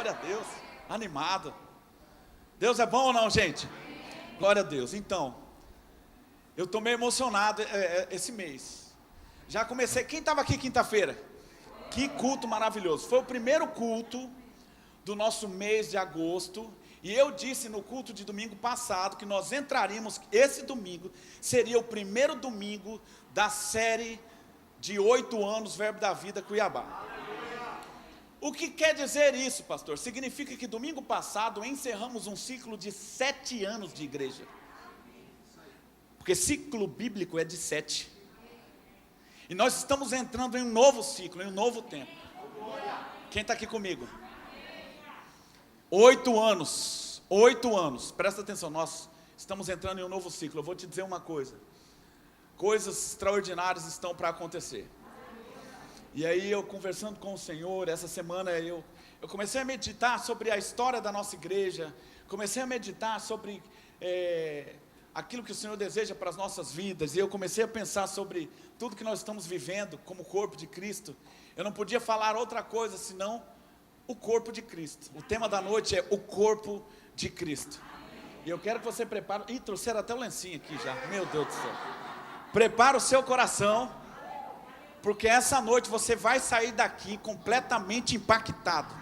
Glória a Deus, animado. Deus é bom ou não, gente? Glória a Deus. Então, eu estou meio emocionado esse mês. Já comecei, quem estava aqui quinta-feira? Que culto maravilhoso. Foi o primeiro culto do nosso mês de agosto. E eu disse no culto de domingo passado que nós entraríamos, esse domingo seria o primeiro domingo da série de 8 anos Verbo da Vida Cuiabá. O que quer dizer isso, pastor? Significa que domingo passado encerramos um ciclo de 7 anos de igreja. Porque ciclo bíblico é de 7. E nós estamos entrando em um novo ciclo, em um novo tempo. Quem está aqui comigo? 8 anos, 8 anos, presta atenção, nós estamos entrando em um novo ciclo. Eu vou te dizer uma coisa, coisas extraordinárias estão para acontecer. E aí eu conversando com o Senhor, essa semana eu comecei a meditar sobre a história da nossa igreja, comecei a meditar sobre aquilo que o Senhor deseja para as nossas vidas, e eu comecei a pensar sobre tudo que nós estamos vivendo como corpo de Cristo. Eu não podia falar outra coisa senão o corpo de Cristo. O tema da noite é o corpo de Cristo. E eu quero que você prepare. Ih, trouxeram até o lencinho aqui já. Meu Deus do céu. Prepara o seu coração, porque essa noite você vai sair daqui completamente impactado,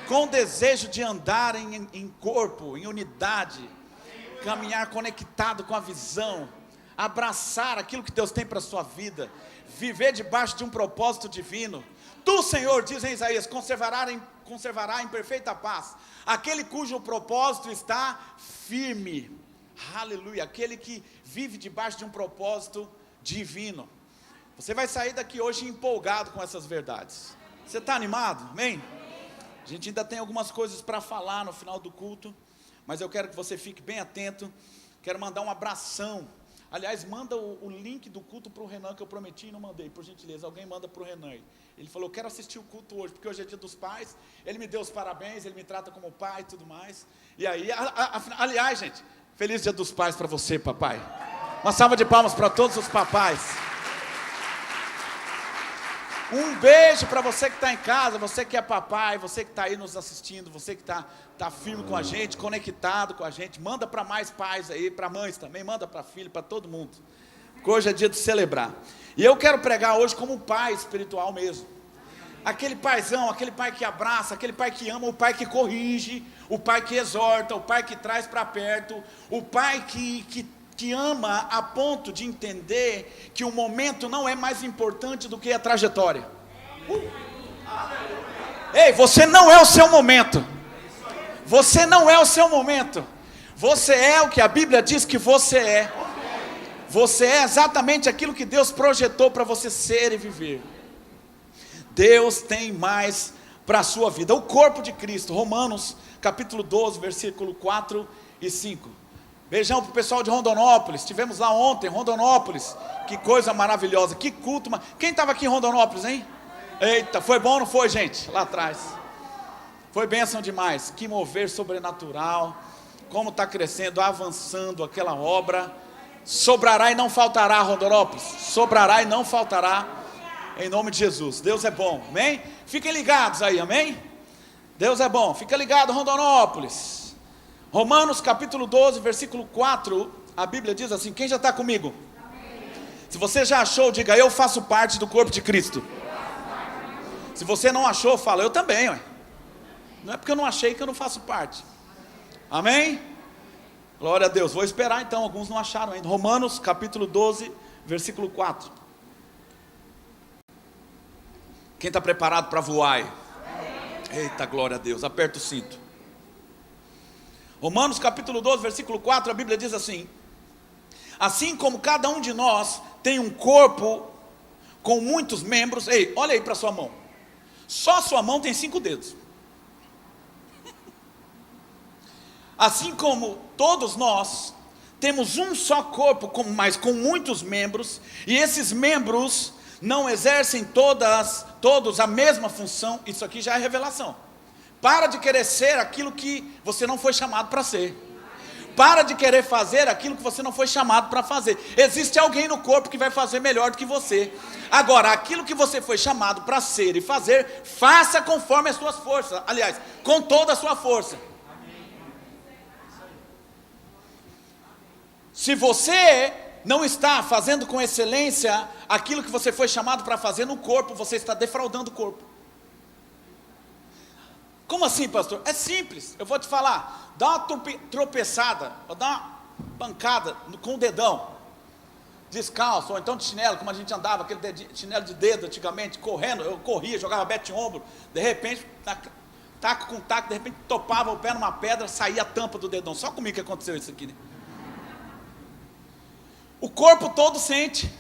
com o desejo de andar em corpo, em unidade, caminhar conectado com a visão, abraçar aquilo que Deus tem para a sua vida, viver debaixo de um propósito divino. Tu, Senhor, diz em Isaías, conservará em perfeita paz aquele cujo propósito está firme. Aleluia, aquele que vive debaixo de um propósito divino. Você vai sair daqui hoje empolgado com essas verdades. Você está animado? Amém? A gente ainda tem algumas coisas para falar no final do culto, mas eu quero que você fique bem atento. Quero mandar um abração. Aliás, manda o link do culto para o Renan, que eu prometi e não mandei, por gentileza. Alguém manda para o Renan. Ele falou, quero assistir o culto hoje, porque hoje é dia dos pais. Ele me deu os parabéns, ele me trata como pai e tudo mais. E aí, aliás, gente, feliz dia dos pais para você, papai. Uma salva de palmas para todos os papais. Um beijo para você que está em casa, você que é papai, você que está aí nos assistindo, você que está firme com a gente, conectado com a gente. Manda para mais pais aí, para mães também, manda para filho, para todo mundo. Porque hoje é dia de celebrar. E eu quero pregar hoje como um pai espiritual mesmo. Aquele paizão, aquele pai que abraça, aquele pai que ama, o pai que corrige, o pai que exorta, o pai que traz para perto, o pai que ama a ponto de entender que o momento não é mais importante do que a trajetória. Ei, você não é o seu momento. Você não é o seu momento. Você é o que a Bíblia diz que você é. Você é exatamente aquilo que Deus projetou para você ser e viver. Deus tem mais para a sua vida. O corpo de Cristo, Romanos capítulo 12, versículo 4 e 5. Beijão para o pessoal de Rondonópolis. Estivemos lá ontem, Rondonópolis. Que coisa maravilhosa, que culto. Quem estava aqui em Rondonópolis, hein? Eita, foi bom ou não foi, gente? Lá atrás. Foi bênção demais. Que mover sobrenatural. Como está crescendo, avançando aquela obra. Sobrará e não faltará, Rondonópolis. Sobrará e não faltará. Em nome de Jesus. Deus é bom, amém? Fiquem ligados aí, amém? Deus é bom. Fica ligado, Rondonópolis. Romanos capítulo 12, versículo 4, a Bíblia diz assim, quem já está comigo? Amém. Se você já achou, diga, eu faço parte do corpo de Cristo. Se você não achou, fala, eu também, ué. Não é porque eu não achei que eu não faço parte. Amém? Glória a Deus, vou esperar então, alguns não acharam ainda. Romanos capítulo 12, versículo 4. Quem está preparado para voar aí? Eita, glória a Deus, aperta o cinto. Romanos capítulo 12, versículo 4, a Bíblia diz assim, assim como cada um de nós tem um corpo com muitos membros, ei, olha aí para sua mão, só sua mão tem 5 dedos, assim como todos nós temos um só corpo, mas com muitos membros, e esses membros não exercem todos a mesma função, isso aqui já é revelação. Para de querer ser aquilo que você não foi chamado para ser. Para de querer fazer aquilo que você não foi chamado para fazer. Existe alguém no corpo que vai fazer melhor do que você. Agora, aquilo que você foi chamado para ser e fazer, faça conforme as suas forças. Aliás, com toda a sua força. Se você não está fazendo com excelência aquilo que você foi chamado para fazer no corpo, você está defraudando o corpo. Como assim, pastor? É simples, eu vou te falar. Dá uma tropeçada, ou dá uma pancada com o dedão, descalço, ou então de chinelo, como a gente andava, aquele chinelo de dedo antigamente, correndo, eu corria, jogava bete ombro, de repente, taco com taco, de repente topava o pé numa pedra, saía a tampa do dedão. Só comigo que aconteceu isso aqui, né? O corpo todo sente,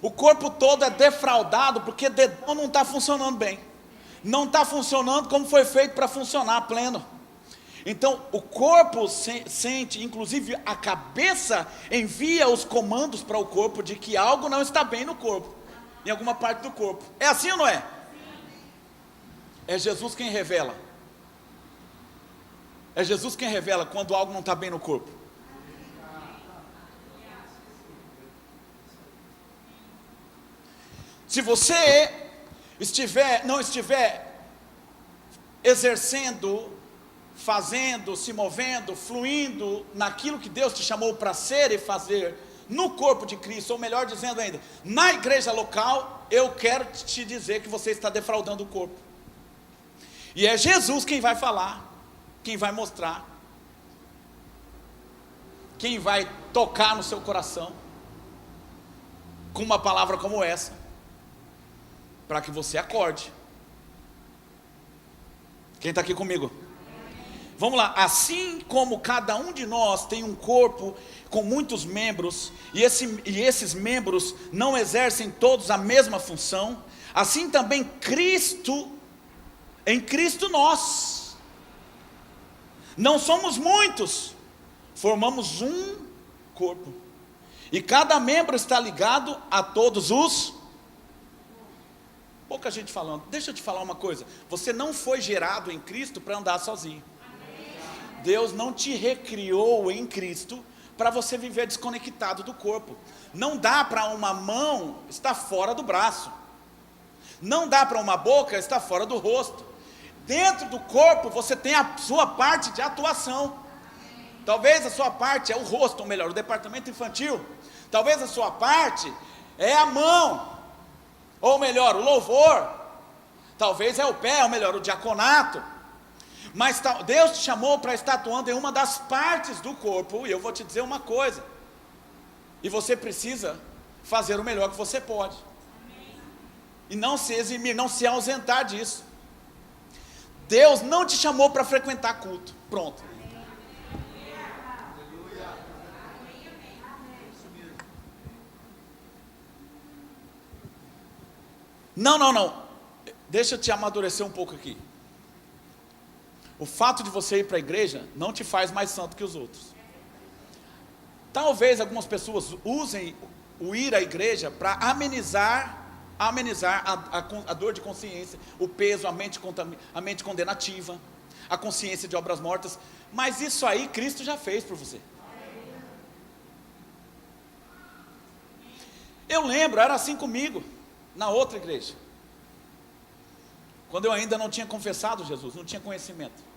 o corpo todo é defraudado, porque o dedão não está funcionando bem, não está funcionando como foi feito para funcionar pleno. Então o corpo sente, inclusive a cabeça envia os comandos para o corpo de que algo não está bem no corpo, em alguma parte do corpo. É assim ou não é? É Jesus quem revela. É Jesus quem revela quando algo não está bem no corpo. Se você não estiver exercendo, fazendo, se movendo, fluindo naquilo que Deus te chamou para ser e fazer no corpo de Cristo, ou melhor dizendo ainda, na igreja local, eu quero te dizer que você está defraudando o corpo. E é Jesus quem vai falar, quem vai mostrar, quem vai tocar no seu coração, com uma palavra como essa, para que você acorde. Quem está aqui comigo? Vamos lá. Assim como cada um de nós tem um corpo com muitos membros, e esses membros não exercem todos a mesma função, assim também em Cristo nós não somos muitos, formamos um corpo, e cada membro está ligado a todos os. Pouca gente falando. Deixa eu te falar uma coisa, você não foi gerado em Cristo para andar sozinho. Deus não te recriou em Cristo para você viver desconectado do corpo. Não dá para uma mão estar fora do braço, não dá para uma boca estar fora do rosto. Dentro do corpo você tem a sua parte de atuação. Talvez a sua parte é o rosto, ou melhor, o departamento infantil. Talvez a sua parte é a mão, ou melhor, o louvor. Talvez é o pé, ou melhor, o diaconato. Mas Deus te chamou para estar atuando em uma das partes do corpo. E eu vou te dizer uma coisa, e você precisa fazer o melhor que você pode, e não se eximir, não se ausentar disso. Deus não te chamou para frequentar culto, pronto. Não, deixa eu te amadurecer um pouco aqui. O fato de você ir para a igreja não te faz mais santo que os outros. Talvez algumas pessoas usem o ir à igreja para amenizar a dor de consciência, o peso, a mente condenativa, a consciência de obras mortas. Mas isso aí Cristo já fez por você. Eu lembro, era assim comigo na outra igreja, quando eu ainda não tinha confessado Jesus, não tinha conhecimento.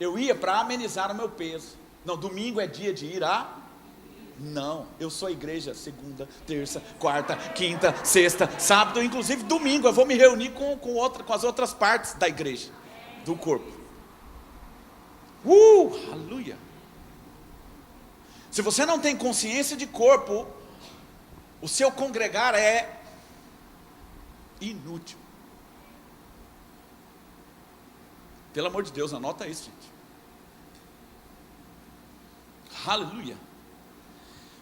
Eu ia para amenizar o meu peso. Não, domingo é dia de ir Não, eu sou igreja segunda, terça, quarta, quinta, sexta, sábado, inclusive domingo eu vou me reunir com as outras partes da igreja, do corpo. Aleluia. Se você não tem consciência de corpo, o seu congregar é inútil. Pelo amor de Deus, anota isso, gente. Aleluia.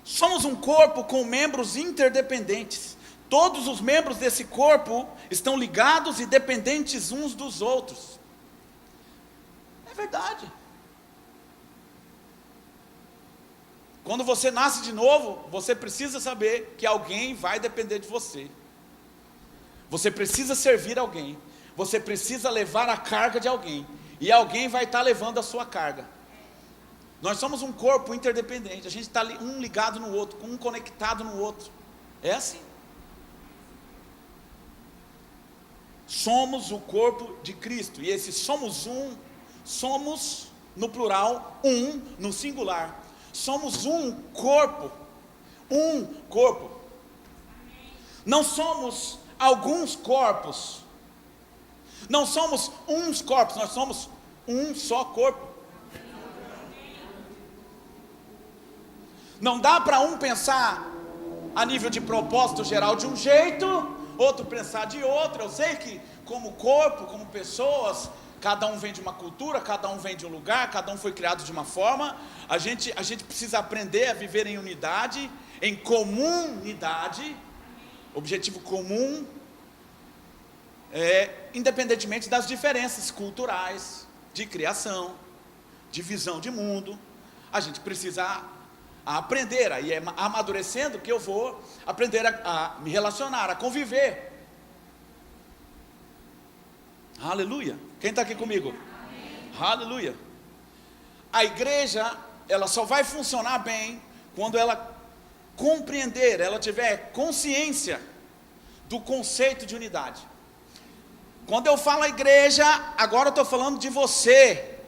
Somos um corpo com membros interdependentes. Todos os membros desse corpo estão ligados e dependentes uns dos outros. É verdade. Quando você nasce de novo, você precisa saber que alguém vai depender de você. Você precisa servir alguém. Você precisa levar a carga de alguém, e alguém vai estar levando a sua carga. Nós somos um corpo interdependente, a gente está um ligado no outro, um conectado no outro. É assim. Somos o corpo de Cristo, e esse somos um, somos no plural, um no singular. Somos um corpo, um corpo. Não somos alguns corpos, não somos uns corpos, nós somos um só corpo. Não dá para um pensar a nível de propósito geral de um jeito, outro pensar de outro. Eu sei que como corpo, como pessoas, cada um vem de uma cultura, cada um vem de um lugar, cada um foi criado de uma forma. A gente precisa aprender a viver em unidade, em comunidade, objetivo comum, independentemente das diferenças culturais, de criação, de visão de mundo. A gente precisa aprender, aí é amadurecendo que eu vou aprender a me relacionar, a conviver. Aleluia. Quem está aqui comigo? Amém. Aleluia. A igreja, ela só vai funcionar bem quando ela compreender, ela tiver consciência do conceito de unidade. Quando eu falo a igreja, agora eu estou falando de você.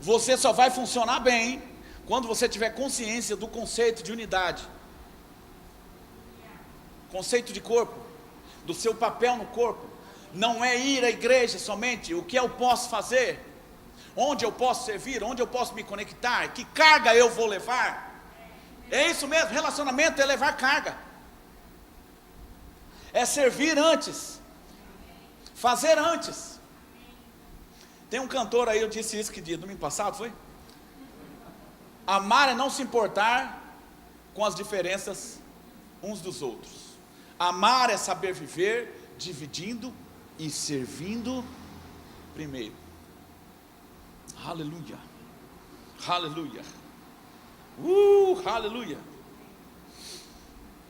Você só vai funcionar bem quando você tiver consciência do conceito de unidade, conceito de corpo, do seu papel no corpo. Não é ir à igreja somente, o que eu posso fazer, onde eu posso servir, onde eu posso me conectar, que carga eu vou levar. É isso mesmo, relacionamento é levar carga, é servir antes, fazer antes. Tem um cantor aí, eu disse isso que dia, domingo passado, foi? Amar é não se importar com as diferenças uns dos outros. Amar é saber viver dividindo e servindo primeiro. Aleluia. Aleluia. Aleluia.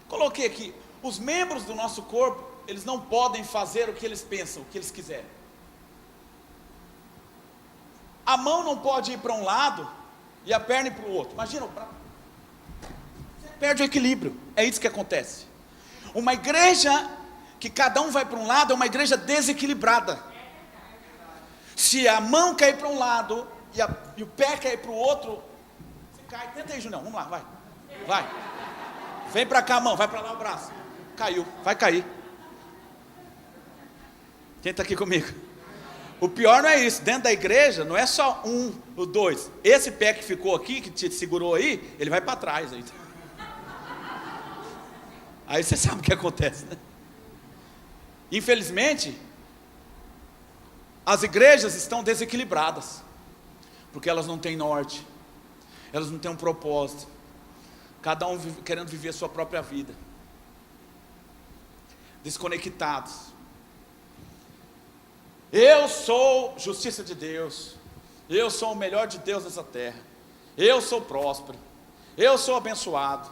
Coloquei aqui, os membros do nosso corpo, eles não podem fazer o que eles pensam, o que eles quiserem. A mão não pode ir para um lado e a perna ir para o outro. Imagina, você perde o equilíbrio. É isso que acontece. Uma igreja que cada um vai para um lado é uma igreja desequilibrada. Se a mão quer ir para um lado e o pé quer ir para o outro, você cai. Tenta aí, Junião, vamos lá, vai. Vem para cá a mão, vai para lá o braço. Caiu, vai cair. Quem está aqui comigo? O pior não é isso, dentro da igreja não é só um ou dois. Esse pé que ficou aqui, que te segurou aí, ele vai para trás. Aí você sabe o que acontece, né? Infelizmente, as igrejas estão desequilibradas, porque elas não têm norte, elas não têm um propósito, cada um querendo viver a sua própria vida, desconectados. Eu sou justiça de Deus, eu sou o melhor de Deus nessa terra, eu sou próspero, eu sou abençoado,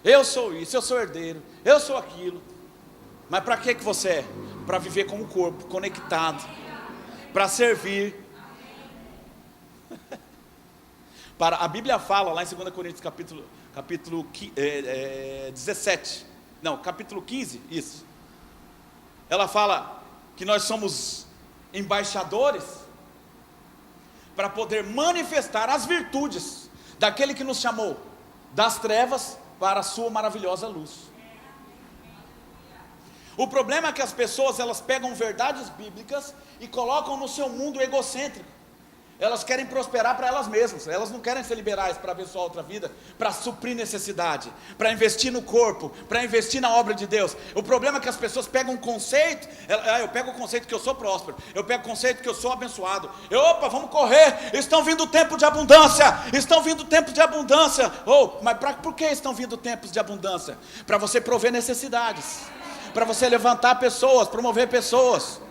eu sou isso, eu sou herdeiro, eu sou aquilo. Mas para que você é? Para viver como corpo, conectado, para servir. A Bíblia fala lá em 2 Coríntios capítulo 17, não, capítulo 15, isso. Ela fala que nós somos embaixadores para poder manifestar as virtudes daquele que nos chamou das trevas para a sua maravilhosa luz. O problema é que as pessoas, elas pegam verdades bíblicas e colocam no seu mundo egocêntrico. Elas querem prosperar para elas mesmas, elas não querem ser liberais para abençoar outra vida, para suprir necessidade, para investir no corpo, para investir na obra de Deus. O problema é que as pessoas pegam um conceito, eu pego o conceito que eu sou próspero, eu pego o conceito que eu sou abençoado. Opa, vamos correr, estão vindo tempos de abundância, estão vindo tempos de abundância. Mas por que estão vindo tempos de abundância? Para você prover necessidades, para você levantar pessoas, promover pessoas,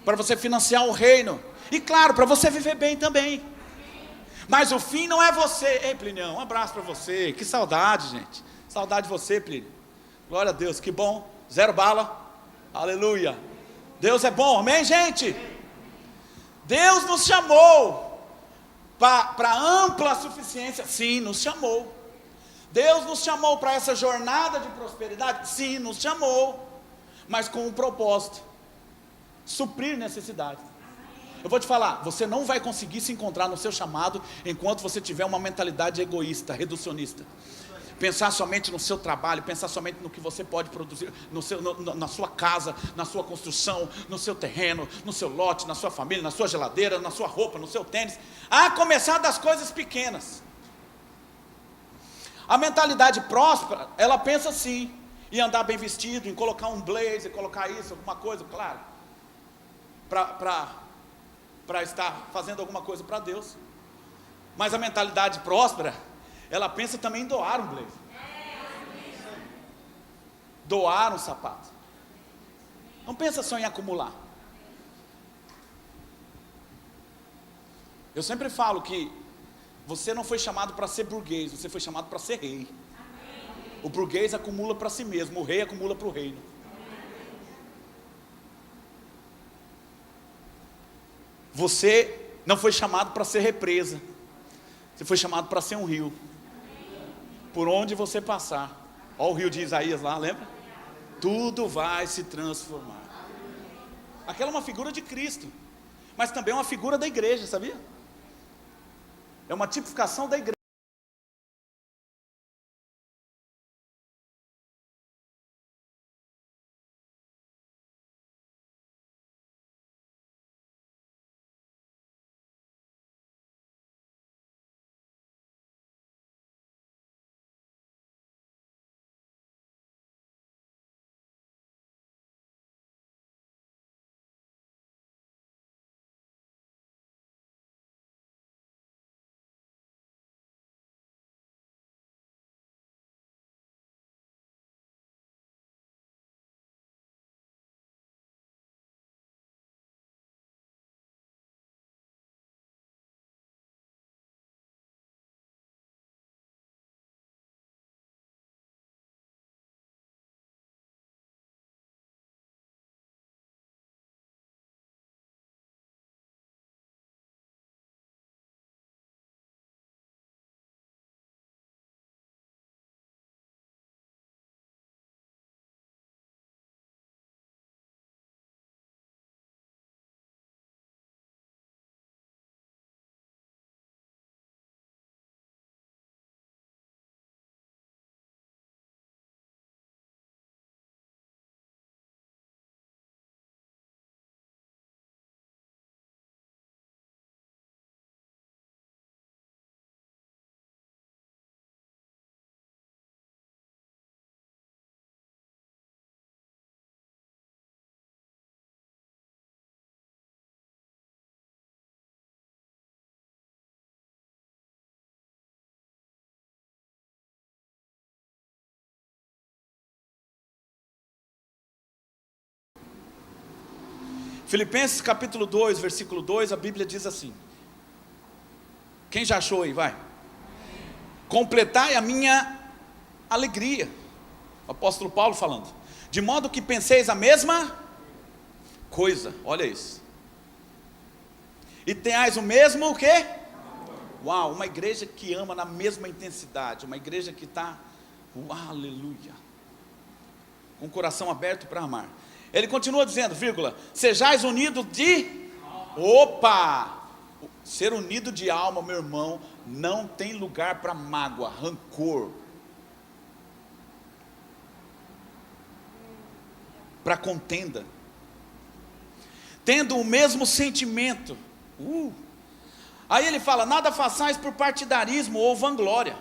para você financiar o reino. E claro, para você viver bem também. Mas o fim não é você. Ei, Plinião, um abraço para você. Que saudade, gente. Saudade de você, Plínio. Glória a Deus, que bom. 0 bala. Aleluia. Deus é bom, amém, gente? Deus nos chamou para ampla suficiência? Sim, nos chamou. Deus nos chamou para essa jornada de prosperidade? Sim, nos chamou, mas com um propósito: suprir necessidades. Eu vou te falar, você não vai conseguir se encontrar no seu chamado enquanto você tiver uma mentalidade egoísta, reducionista. Pensar somente no seu trabalho, pensar somente no que você pode produzir na sua casa, na sua construção, no seu terreno, no seu lote, na sua família, na sua geladeira, na sua roupa, no seu tênis. A começar das coisas pequenas. A mentalidade próspera, ela pensa assim, em andar bem vestido, em colocar um blazer, colocar isso, alguma coisa, claro, para estar fazendo alguma coisa para Deus. Mas a mentalidade próspera, ela pensa também em doar um blazer, doar um sapato. Não pensa só em acumular. Eu sempre falo que você não foi chamado para ser burguês, você foi chamado para ser rei. O burguês acumula para si mesmo, o rei acumula para o reino. Você não foi chamado para ser represa, você foi chamado para ser um rio. Por onde você passar, olha o rio de Isaías lá, lembra? Tudo vai se transformar. Aquela é uma figura de Cristo, mas também é uma figura da igreja, sabia? É uma tipificação da igreja. Filipenses capítulo 2, versículo 2, a Bíblia diz assim. Quem já achou aí, vai. Completai a minha alegria. O apóstolo Paulo falando. De modo que penseis a mesma coisa, olha isso. E tenhais o mesmo o quê? Uau, uma igreja que ama na mesma intensidade, uma igreja que está, aleluia, com o coração aberto para amar. Ele continua dizendo, vírgula, sejais unidos de, ser unido de alma, meu irmão, não tem lugar para mágoa, rancor, para contenda, tendo o mesmo sentimento. Aí ele fala, nada façais por partidarismo ou vanglória,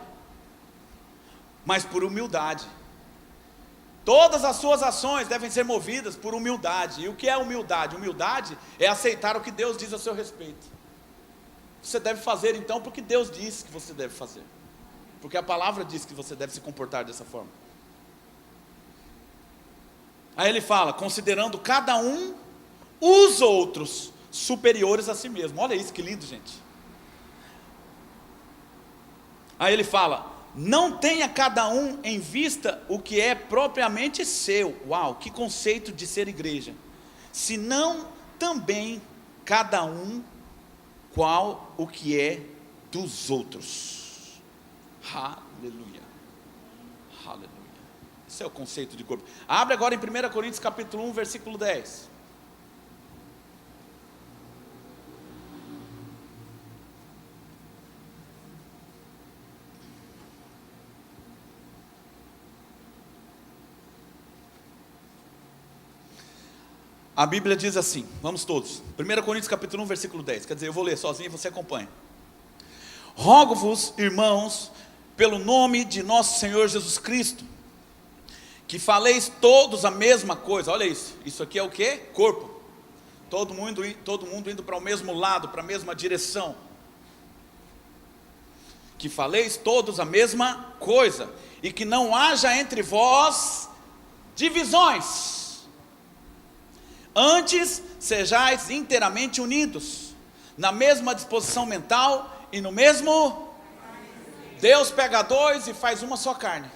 mas por humildade. Todas as suas ações devem ser movidas por humildade. E o que é humildade? Humildade é aceitar o que Deus diz a seu respeito. Você deve fazer então porque Deus disse que você deve fazer, porque a palavra diz que você deve se comportar dessa forma. Aí ele fala, considerando cada um os outros superiores a si mesmo. Olha isso que lindo, gente. Aí ele fala, não tenha cada um em vista o que é propriamente seu. Uau, que conceito de ser igreja. Senão também cada um qual o que é dos outros. Aleluia. Aleluia. Esse é o conceito de corpo. Abre agora em 1 Coríntios capítulo 1, versículo 10. A Bíblia diz assim, vamos todos, 1 Coríntios capítulo 1, versículo 10, quer dizer, eu vou ler sozinho e você acompanha. Rogo-vos, irmãos, pelo nome de nosso Senhor Jesus Cristo, que faleis todos a mesma coisa. Olha isso aqui é o que? Corpo. Todo mundo indo para o mesmo lado, para a mesma direção. Que faleis todos a mesma coisa, e que não haja entre vós divisões. Antes, sejais inteiramente unidos, na mesma disposição mental e no mesmo. Deus pega dois e faz uma só carne.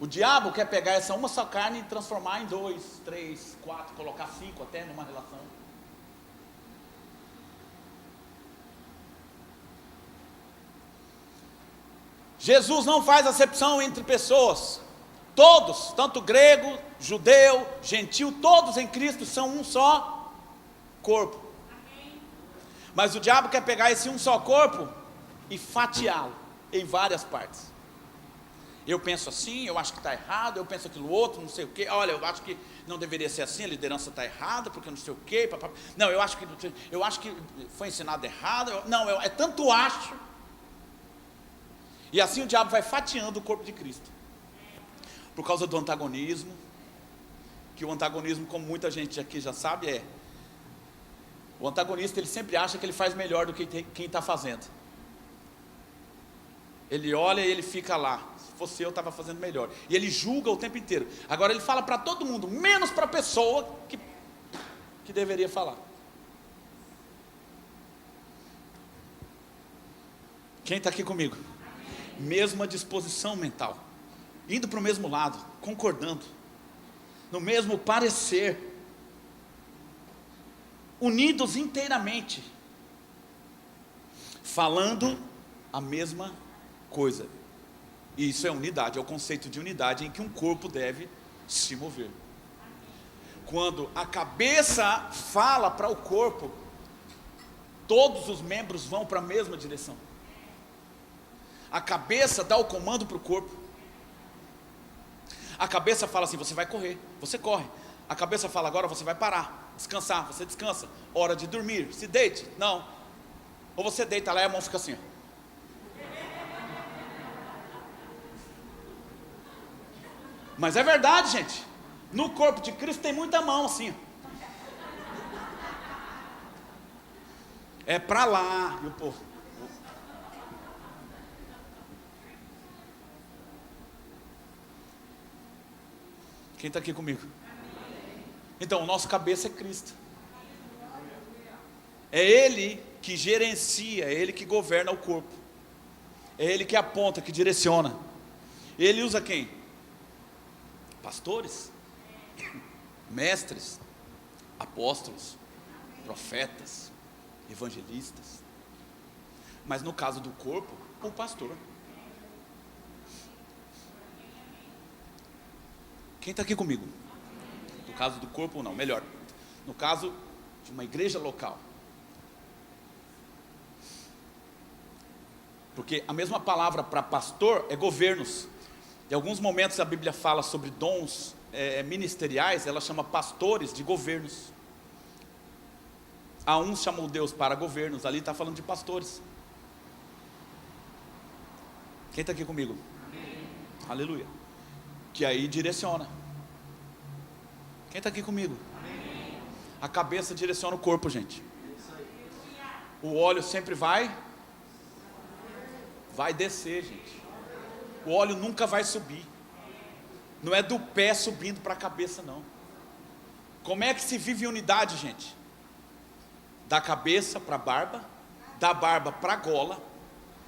O diabo quer pegar essa uma só carne e transformar em 2, 3, 4, colocar 5 até numa relação. Jesus não faz acepção entre pessoas. Todos, tanto grego, judeu, gentil, todos em Cristo são um só corpo. Mas o diabo quer pegar esse um só corpo e fatiá-lo em várias partes. Eu penso assim, eu acho que está errado, eu penso aquilo outro, não sei o quê. Olha, eu acho que não deveria ser assim, a liderança está errada, porque não sei o quê. Não, eu acho que foi ensinado errado. É tanto acho. E assim o diabo vai fatiando o corpo de Cristo. Por causa do antagonismo, que o antagonismo, como muita gente aqui já sabe, o antagonista, ele sempre acha que ele faz melhor do que quem está fazendo. Ele olha e ele fica lá, se fosse eu estava fazendo melhor, e ele julga o tempo inteiro. Agora ele fala para todo mundo, menos para a pessoa que deveria falar. Quem está aqui comigo? Mesma disposição mental, indo para o mesmo lado, concordando, no mesmo parecer, unidos inteiramente, falando a mesma coisa. E isso é unidade, é o conceito de unidade em que um corpo deve se mover. Quando a cabeça fala para o corpo, todos os membros vão para a mesma direção. A cabeça dá o comando para o corpo. A cabeça fala assim, você vai correr, você corre. A cabeça fala, agora você vai parar, descansar, você descansa. Hora de dormir, se deite, não. Ou você deita lá e a mão fica assim. Mas é verdade, gente. No corpo de Cristo tem muita mão assim. É para lá, e o povo. Quem está aqui comigo? Então, o nosso cabeça é Cristo. É Ele que gerencia, é Ele que governa o corpo. É Ele que aponta, que direciona. Ele usa quem? Pastores, mestres, apóstolos, profetas, evangelistas. Mas no caso do corpo, o pastor. Quem está aqui comigo? No caso do corpo ou não, melhor, no caso de uma igreja local. Porque a mesma palavra para pastor é governos. Em alguns momentos a Bíblia fala sobre dons ministeriais, ela chama pastores de governos. A uns chamou Deus para governos, ali está falando de pastores. Quem está aqui comigo? Amém. Aleluia. Que aí direciona. Quem está aqui comigo? Amém. A cabeça direciona o corpo, gente. O óleo sempre vai descer, gente. O óleo nunca vai subir. Não é do pé subindo para a cabeça, não. Como é que se vive em unidade, gente? Da cabeça para a barba, da barba para a gola,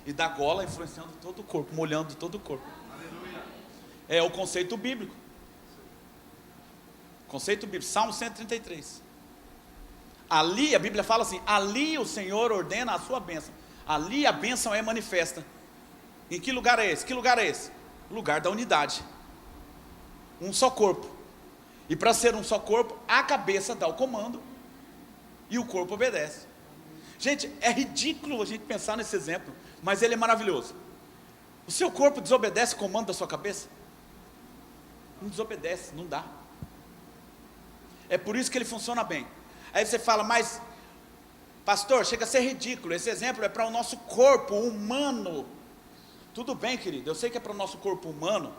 e da gola influenciando todo o corpo, molhando todo o corpo. É o conceito bíblico. Conceito bíblico, Salmo 133. Ali a Bíblia fala assim: ali o Senhor ordena a sua bênção. Ali a bênção é manifesta. Em que lugar é esse? Que lugar é esse? O lugar da unidade. Um só corpo. E para ser um só corpo, a cabeça dá o comando e o corpo obedece. Gente, é ridículo a gente pensar nesse exemplo, mas ele é maravilhoso. O seu corpo desobedece o comando da sua cabeça? Não desobedece, não dá. É por isso que ele funciona bem. Aí você fala, mas pastor, chega a ser ridículo. Esse exemplo é para o nosso corpo humano. Tudo bem, querido, eu sei que é para o nosso corpo humano,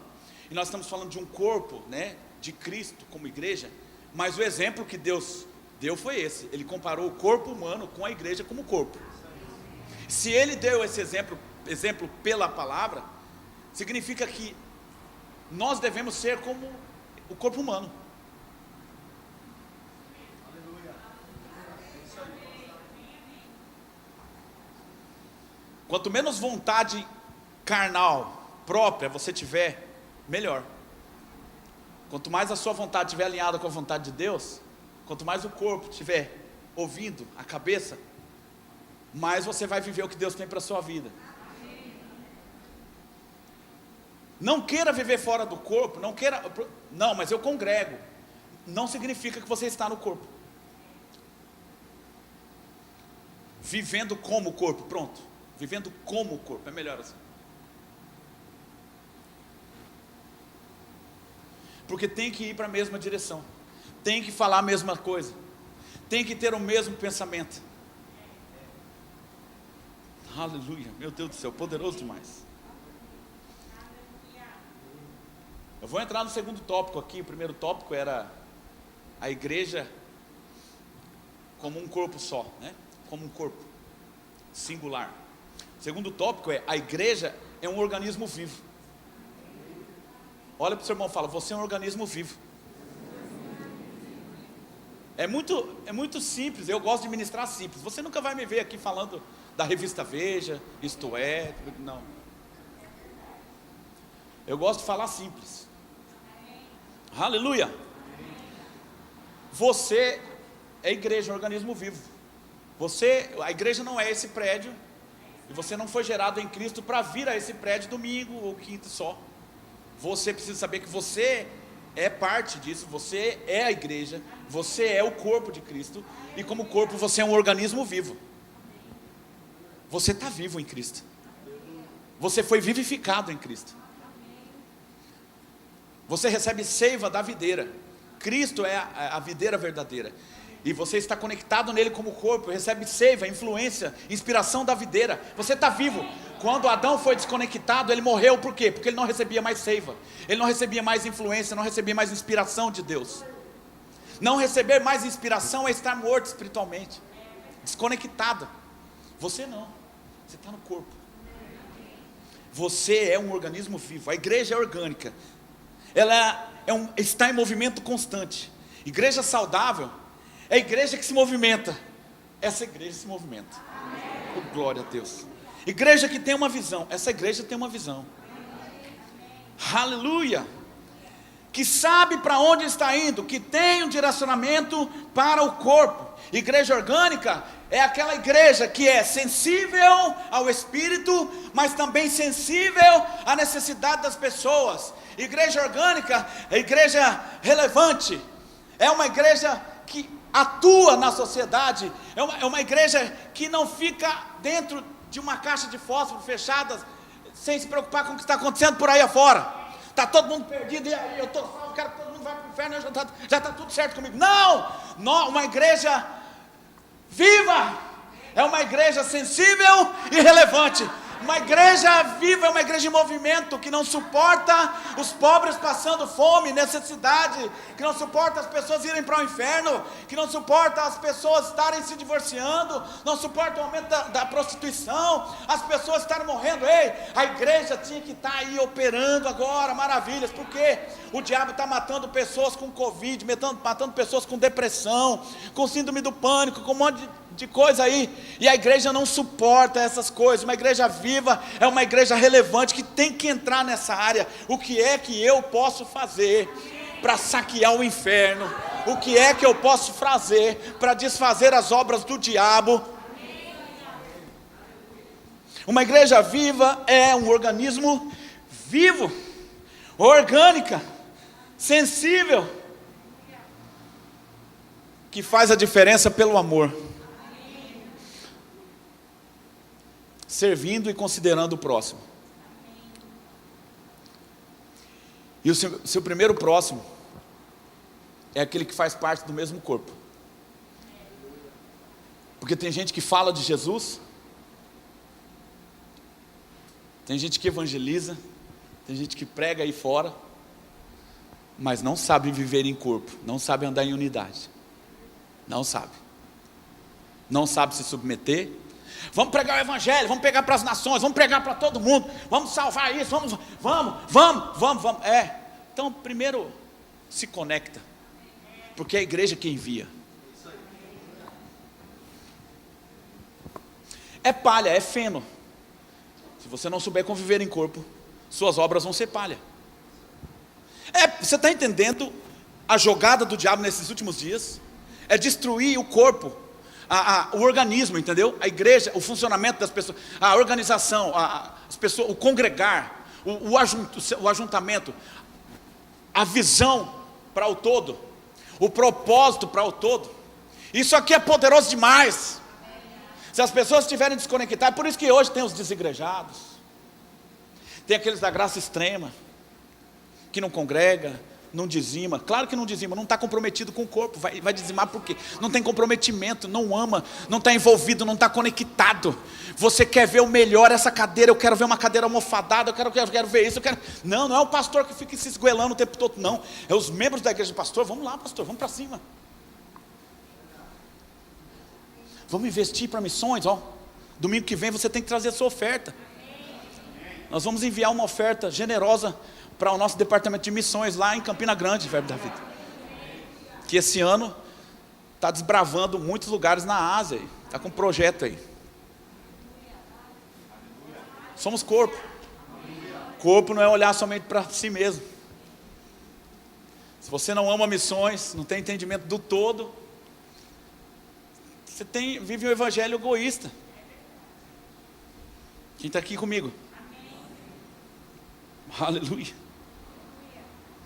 e nós estamos falando de um corpo, né, de Cristo como igreja, mas o exemplo que Deus deu foi esse. Ele comparou o corpo humano com a igreja como corpo. Se ele deu esse exemplo pela palavra, significa que nós devemos ser como o corpo humano. Quanto menos vontade carnal própria você tiver, melhor. Quanto mais a sua vontade estiver alinhada com a vontade de Deus, quanto mais o corpo estiver ouvindo a cabeça, mais você vai viver o que Deus tem para a sua vida. Não queira viver fora do corpo, não, mas eu congrego. Não significa que você está no corpo. Vivendo como o corpo, pronto. Vivendo como o corpo, é melhor assim. Porque tem que ir para a mesma direção, tem que falar a mesma coisa, tem que ter o mesmo pensamento. Aleluia, meu Deus do céu, poderoso demais. Eu vou entrar no segundo tópico aqui. O primeiro tópico era a igreja como um corpo só, né? Como um corpo singular. O segundo tópico é: a igreja é um organismo vivo. Olha para o seu irmão e fala: você é um organismo vivo. É muito simples. Eu gosto de ministrar simples. Você nunca vai me ver aqui falando da revista Veja, isto é, não. Eu gosto de falar simples. Aleluia. Você é igreja, um organismo vivo. A igreja não é esse prédio, e você não foi gerado em Cristo para vir a esse prédio domingo ou quinta só. Você precisa saber que você é parte disso, você é a igreja, você é o corpo de Cristo, e como corpo você é um organismo vivo. Você está vivo em Cristo, você foi vivificado em Cristo, você recebe seiva da videira. Cristo é a videira verdadeira, e você está conectado nele como corpo, recebe seiva, influência, inspiração da videira. Você está vivo. Quando Adão foi desconectado, ele morreu. Por quê? Porque ele não recebia mais seiva, ele não recebia mais influência, não recebia mais inspiração de Deus. Não receber mais inspiração é estar morto espiritualmente, desconectado. Você não, você está no corpo. Você é um organismo vivo. A igreja é orgânica, ela está em movimento constante. Igreja saudável é a igreja que se movimenta. Essa igreja se movimenta. Oh, glória a Deus. Igreja que tem uma visão. Essa igreja tem uma visão. Aleluia. Que sabe para onde está indo, que tem um direcionamento para o corpo. Igreja orgânica é aquela igreja que é sensível ao Espírito, mas também sensível à necessidade das pessoas. Igreja orgânica é igreja relevante, é uma igreja que atua na sociedade, é uma igreja que não fica dentro de uma caixa de fósforo fechada, sem se preocupar com o que está acontecendo por aí afora. Está todo mundo perdido, e aí eu estou salvo, quero que todo mundo vá para o inferno, já está tudo certo comigo. Não, uma igreja viva é uma igreja sensível e relevante. Uma igreja viva é uma igreja em movimento, que não suporta os pobres passando fome, necessidade, que não suporta as pessoas irem para o inferno, que não suporta as pessoas estarem se divorciando, não suporta o aumento da prostituição, as pessoas estarem morrendo. Ei, a igreja tinha que estar aí operando agora, maravilhas, porque o diabo está matando pessoas com Covid, matando pessoas com depressão, com síndrome do pânico, com um monte de coisa aí, e a igreja não suporta essas coisas. Uma igreja viva é uma igreja relevante, que tem que entrar nessa área. O que é que eu posso fazer para saquear o inferno? O que é que eu posso fazer para desfazer as obras do diabo? Uma igreja viva é um organismo vivo, orgânica, sensível, que faz a diferença pelo amor, servindo e considerando o próximo. E o seu primeiro próximo é aquele que faz parte do mesmo corpo. Porque tem gente que fala de Jesus, tem gente que evangeliza, tem gente que prega aí fora, mas não sabe viver em corpo, não sabe andar em unidade. Não sabe. Não sabe se submeter. Vamos pregar o evangelho, vamos pregar para as nações, vamos pregar para todo mundo, vamos salvar isso, vamos. Então primeiro se conecta, porque é a igreja que envia. É palha, é feno. Se você não souber conviver em corpo, suas obras vão ser palha. Você está entendendo a jogada do diabo nesses últimos dias? É destruir o corpo, o organismo, entendeu? A igreja, o funcionamento das pessoas, a organização, as pessoas, o congregar, o ajuntamento, a visão para o todo, o propósito para o todo. Isso aqui é poderoso demais. Se as pessoas estiverem desconectadas, por isso que hoje tem os desigrejados, tem aqueles da graça extrema, que não congrega, não dizima. Claro que não dizima, não está comprometido com o corpo. Vai dizimar por quê? Não tem comprometimento, não ama, não está envolvido, não está conectado. Você quer ver o melhor, essa cadeira, eu quero ver uma cadeira almofadada, eu quero ver isso, Não é o pastor que fica se esgoelando o tempo todo, não. É os membros da igreja. Pastor, vamos lá, pastor, vamos para cima. Vamos investir para missões, Domingo que vem você tem que trazer a sua oferta. Nós vamos enviar uma oferta generosa para o nosso departamento de missões lá em Campina Grande, Verbo da Vida, que esse ano está desbravando muitos lugares na Ásia, está com um projeto aí. Somos corpo. Corpo não é olhar somente para si mesmo. Se você não ama missões, não tem entendimento do todo, você vive um evangelho egoísta. Quem está aqui comigo? Aleluia.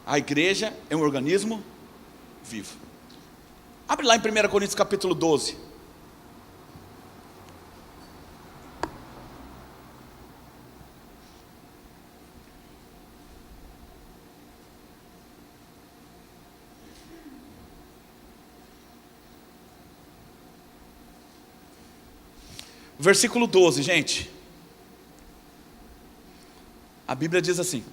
A igreja é um organismo vivo. Abre lá em 1 Coríntios capítulo 12. Versículo 12, gente. A Bíblia diz assim: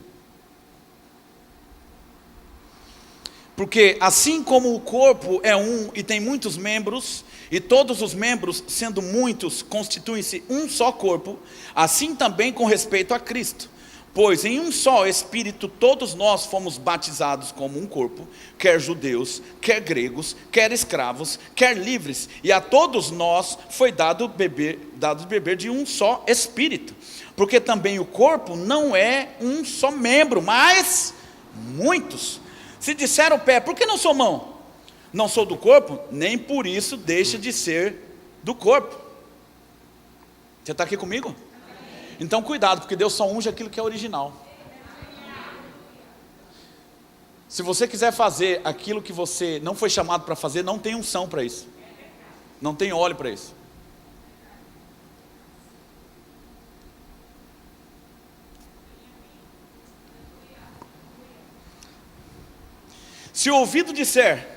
porque assim como o corpo é um e tem muitos membros, e todos os membros, sendo muitos, constituem-se um só corpo, assim também com respeito a Cristo. Pois em um só Espírito todos nós fomos batizados como um corpo, quer judeus, quer gregos, quer escravos, quer livres, e a todos nós foi dado beber de um só Espírito. Porque também o corpo não é um só membro, mas muitos. Se disser o pé, por que não sou mão? Não sou do corpo? Nem por isso deixa de ser do corpo. Você está aqui comigo? Então cuidado, porque Deus só unge aquilo que é original. Se você quiser fazer aquilo que você não foi chamado para fazer, não tem unção para isso. Não tem óleo para isso. Se o ouvido disser,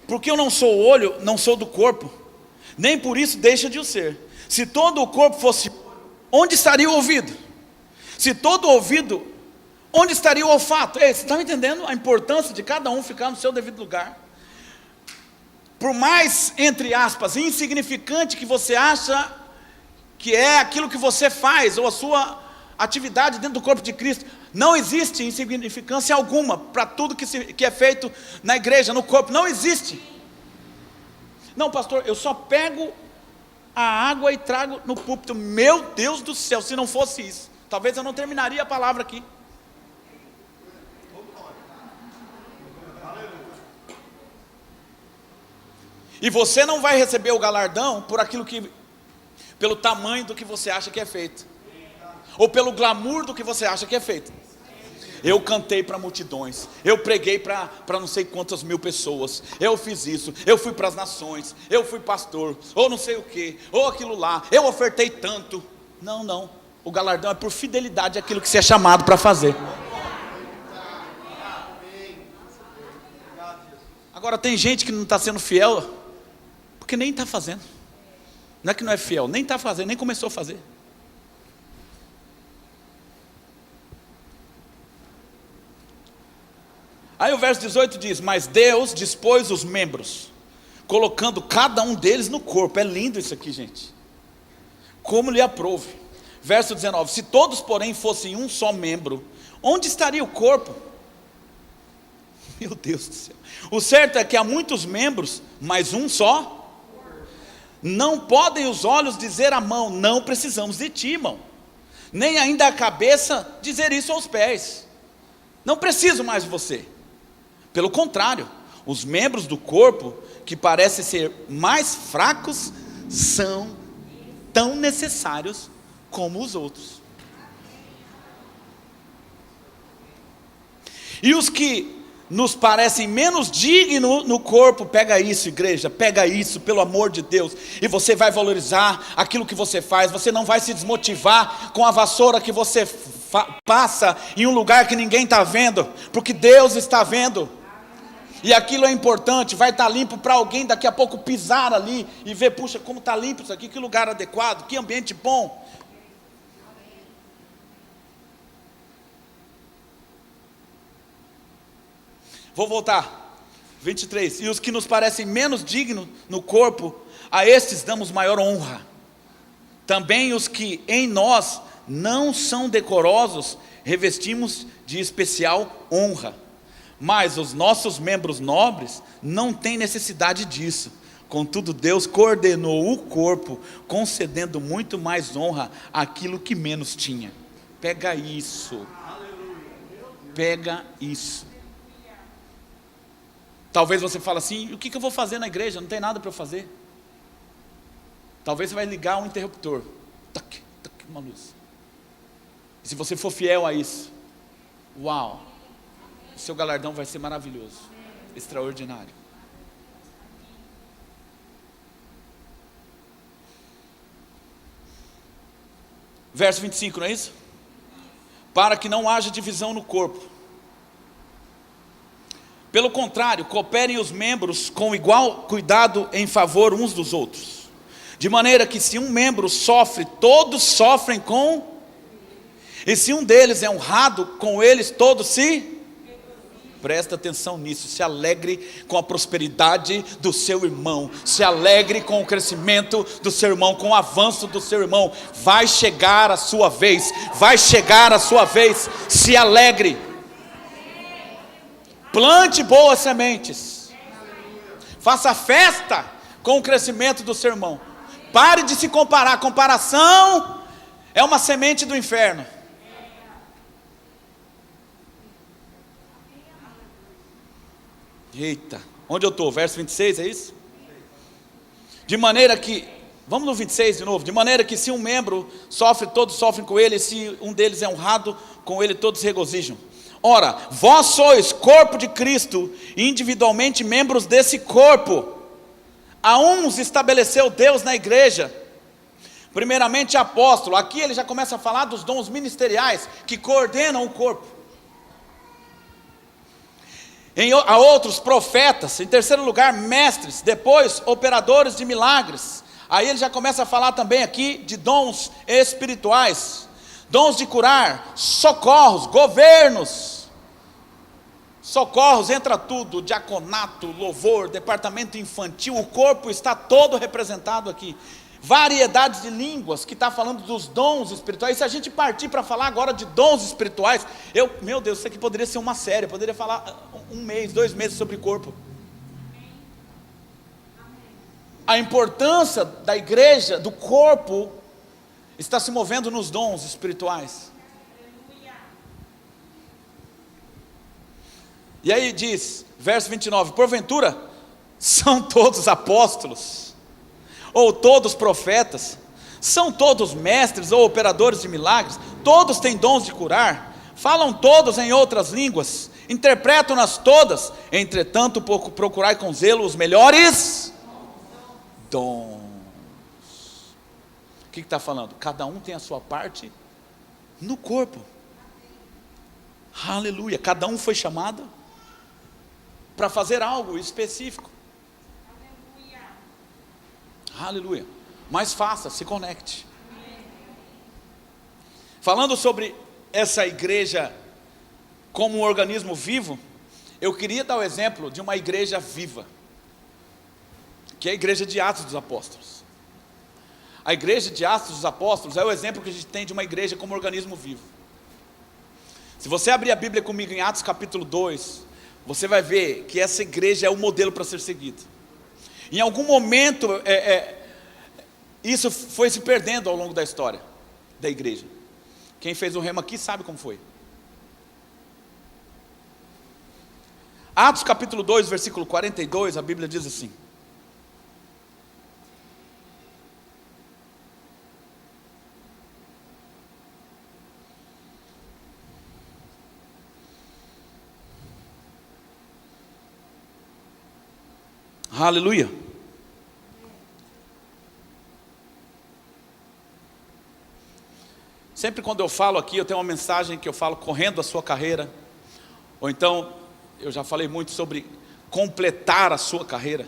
porque eu não sou o olho, não sou do corpo, nem por isso deixa de o ser. Se todo o corpo fosse, onde estaria o ouvido? Se todo o ouvido, onde estaria o olfato? Ei, vocês estão entendendo a importância de cada um ficar no seu devido lugar? Por mais, entre aspas, insignificante que você acha que é aquilo que você faz, ou a sua atividade dentro do corpo de Cristo, não existe insignificância alguma para tudo que é feito na igreja, no corpo, não existe. Não, pastor, eu só pego a água e trago no púlpito. Meu Deus do céu, se não fosse isso, talvez eu não terminaria a palavra aqui. E você não vai receber o galardão por aquilo que pelo tamanho do que você acha que é feito, ou pelo glamour do que você acha que é feito. Eu cantei para multidões, eu preguei para não sei quantas mil pessoas, eu fiz isso, eu fui para as nações, eu fui pastor, ou não sei o que, ou aquilo lá, eu ofertei tanto. Não, o galardão é por fidelidade àquilo que você é chamado para fazer. Agora tem gente que não está sendo fiel, porque nem está fazendo. Não é que não é fiel, nem está fazendo, nem começou a fazer. Aí o verso 18 diz: mas Deus dispôs os membros, colocando cada um deles no corpo. É lindo isso aqui, gente, como lhe aprouve. Verso 19: se todos porém fossem um só membro, onde estaria o corpo? Meu Deus do céu. O certo é que há muitos membros, mas um só. Não podem os olhos dizer à mão: não precisamos de ti, irmão. Nem ainda a cabeça dizer isso aos pés: não preciso mais de você. Pelo contrário, os membros do corpo que parecem ser mais fracos são tão necessários como os outros. E os que nos parecem menos dignos no corpo, pega isso, igreja, pega isso, pelo amor de Deus, e você vai valorizar aquilo que você faz. Você não vai se desmotivar com a vassoura que você passa em um lugar que ninguém está vendo, porque Deus está vendo. E aquilo é importante, vai estar limpo para alguém daqui a pouco pisar ali e ver: puxa, como está limpo isso aqui, que lugar adequado, que ambiente bom. Vou voltar, 23, e os que nos parecem menos dignos no corpo, a estes damos maior honra. Também os que em nós não são decorosos, revestimos de especial honra. Mas os nossos membros nobres não têm necessidade disso. Contudo, Deus coordenou o corpo, concedendo muito mais honra àquilo que menos tinha. Pega isso. Pega isso. Talvez você fale assim: o que eu vou fazer na igreja? Não tem nada para eu fazer. Talvez você vai ligar um interruptor. Tac, tac, uma luz. E se você for fiel a isso, uau! O seu galardão vai ser maravilhoso, extraordinário. Verso 25, não é isso? Para que não haja divisão no corpo. Pelo contrário, cooperem os membros com igual cuidado em favor uns dos outros. De maneira que se um membro sofre, todos sofrem com. E se um deles é honrado, com eles todos se. Presta atenção nisso, se alegre com a prosperidade do seu irmão, se alegre com o crescimento do seu irmão, com o avanço do seu irmão. Vai chegar a sua vez, vai chegar a sua vez, se alegre. Plante boas sementes, faça festa com o crescimento do seu irmão. Pare de se comparar, comparação é uma semente do inferno. Eita, onde eu estou? Verso 26, é isso? De maneira que, vamos no 26 de novo. De maneira que se um membro sofre, todos sofrem com ele. E se um deles é honrado, com ele todos se regozijam. Ora, vós sois corpo de Cristo, e individualmente membros desse corpo. A uns estabeleceu Deus na igreja, primeiramente apóstolo. Aqui ele já começa a falar dos dons ministeriais que coordenam o corpo. A outros profetas, em terceiro lugar mestres, depois operadores de milagres. Aí ele já começa a falar também aqui de dons espirituais, dons de curar, socorros, governos. Socorros, entra tudo, diaconato, louvor, departamento infantil, o corpo está todo representado aqui. Variedades de línguas, que está falando dos dons espirituais. E se a gente partir para falar agora de dons espirituais, meu Deus, isso aqui poderia ser uma série, poderia falar 1 mês, 2 meses sobre corpo. A importância da igreja, do corpo, está se movendo nos dons espirituais. E aí diz, verso 29, porventura, são todos apóstolos? Ou todos profetas? São todos mestres ou operadores de milagres? Todos têm dons de curar? Falam todos em outras línguas? Interpretam-nas todas? Entretanto, procurai com zelo os melhores dons. O que está falando? Cada um tem a sua parte no corpo. Aleluia. Cada um foi chamado para fazer algo específico. Aleluia. Mas faça, se conecte. Falando sobre essa igreja como um organismo vivo, eu queria dar o exemplo de uma igreja viva, que é a igreja de Atos dos Apóstolos. A igreja de Atos dos Apóstolos é o exemplo que a gente tem de uma igreja como organismo vivo. Se você abrir a Bíblia comigo em Atos capítulo 2, você vai ver que essa igreja é o modelo para ser seguido. Em algum momento, isso foi se perdendo ao longo da história da igreja. Quem fez o rema aqui sabe como foi. Atos capítulo 2, versículo 42, a Bíblia diz assim: aleluia. Sempre quando eu falo aqui, eu tenho uma mensagem que eu falo correndo a sua carreira. Ou então, eu já falei muito sobre completar a sua carreira,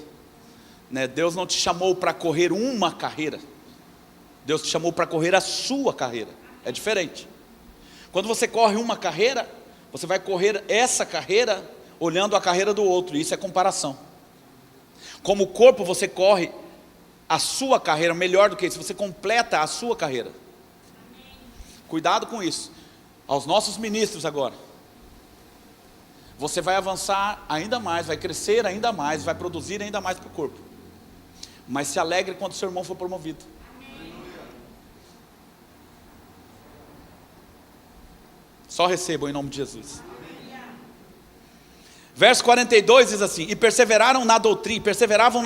né? Deus não te chamou para correr uma carreira. Deus te chamou para correr a sua carreira. É diferente. Quando você corre uma carreira, você vai correr essa carreira olhando a carreira do outro. Isso é comparação. Como corpo, você corre a sua carreira melhor do que isso. Você completa a sua carreira. Cuidado com isso. Aos nossos ministros agora, você vai avançar ainda mais, vai crescer ainda mais, vai produzir ainda mais para o corpo. Mas se alegre quando seu irmão for promovido. Só recebam em nome de Jesus. Verso 42 diz assim: e perseveravam na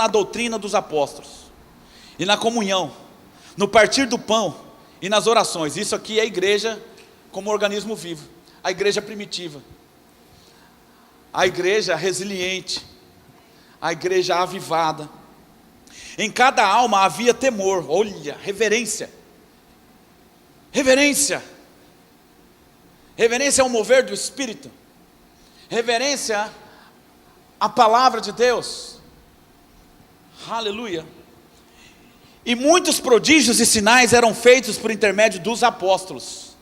doutrina dos apóstolos, e na comunhão, no partir do pão, e nas orações. Isso aqui é a igreja como organismo vivo, a igreja primitiva, a igreja resiliente, a igreja avivada. Em cada alma havia temor, olha, reverência. Reverência é um mover do Espírito. Reverência à palavra de Deus. Aleluia. E muitos prodígios e sinais eram feitos por intermédio dos apóstolos.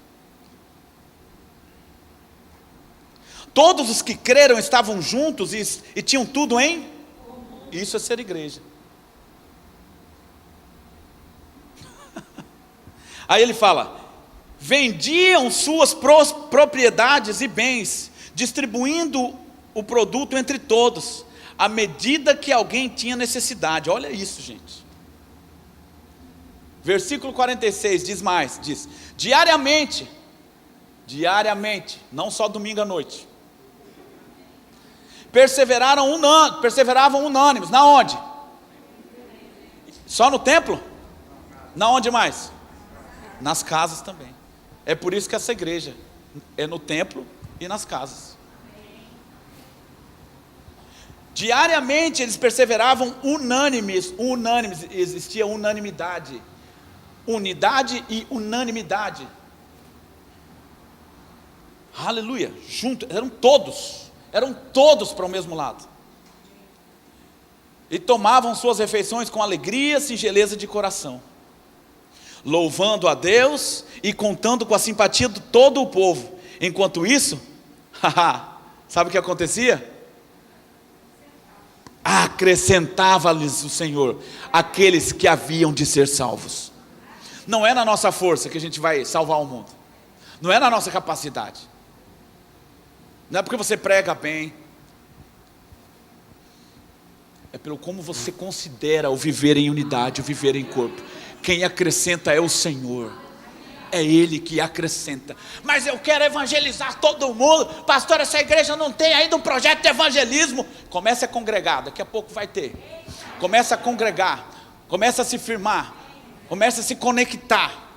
Todos os que creram estavam juntos e tinham tudo em... Isso é ser igreja. Aí ele fala: vendiam suas propriedades e bens, distribuindo o produto entre todos, à medida que alguém tinha necessidade. Olha isso, gente. Versículo 46 diz: diariamente, não só domingo à noite, perseveravam unânimes. Na onde? Só no templo? Na onde mais? Nas casas também. É por isso que essa igreja é no templo e nas casas. Diariamente eles perseveravam unânimes, existia unanimidade. Unidade e unanimidade. Aleluia. Juntos, eram todos para o mesmo lado. E tomavam suas refeições com alegria, singeleza de coração, louvando a Deus e contando com a simpatia de todo o povo. Enquanto isso, sabe o que acontecia? Acrescentava-lhes o Senhor aqueles que haviam de ser salvos. Não é na nossa força que a gente vai salvar o mundo. Não é na nossa capacidade. Não é porque você prega bem. É pelo como você considera o viver em unidade, o viver em corpo. Quem acrescenta é o Senhor. É Ele que acrescenta. Mas eu quero evangelizar todo mundo. Pastor, essa igreja não tem ainda um projeto de evangelismo. Comece a congregar, daqui a pouco vai ter. Comece a congregar, comece a se firmar. Comece a se conectar,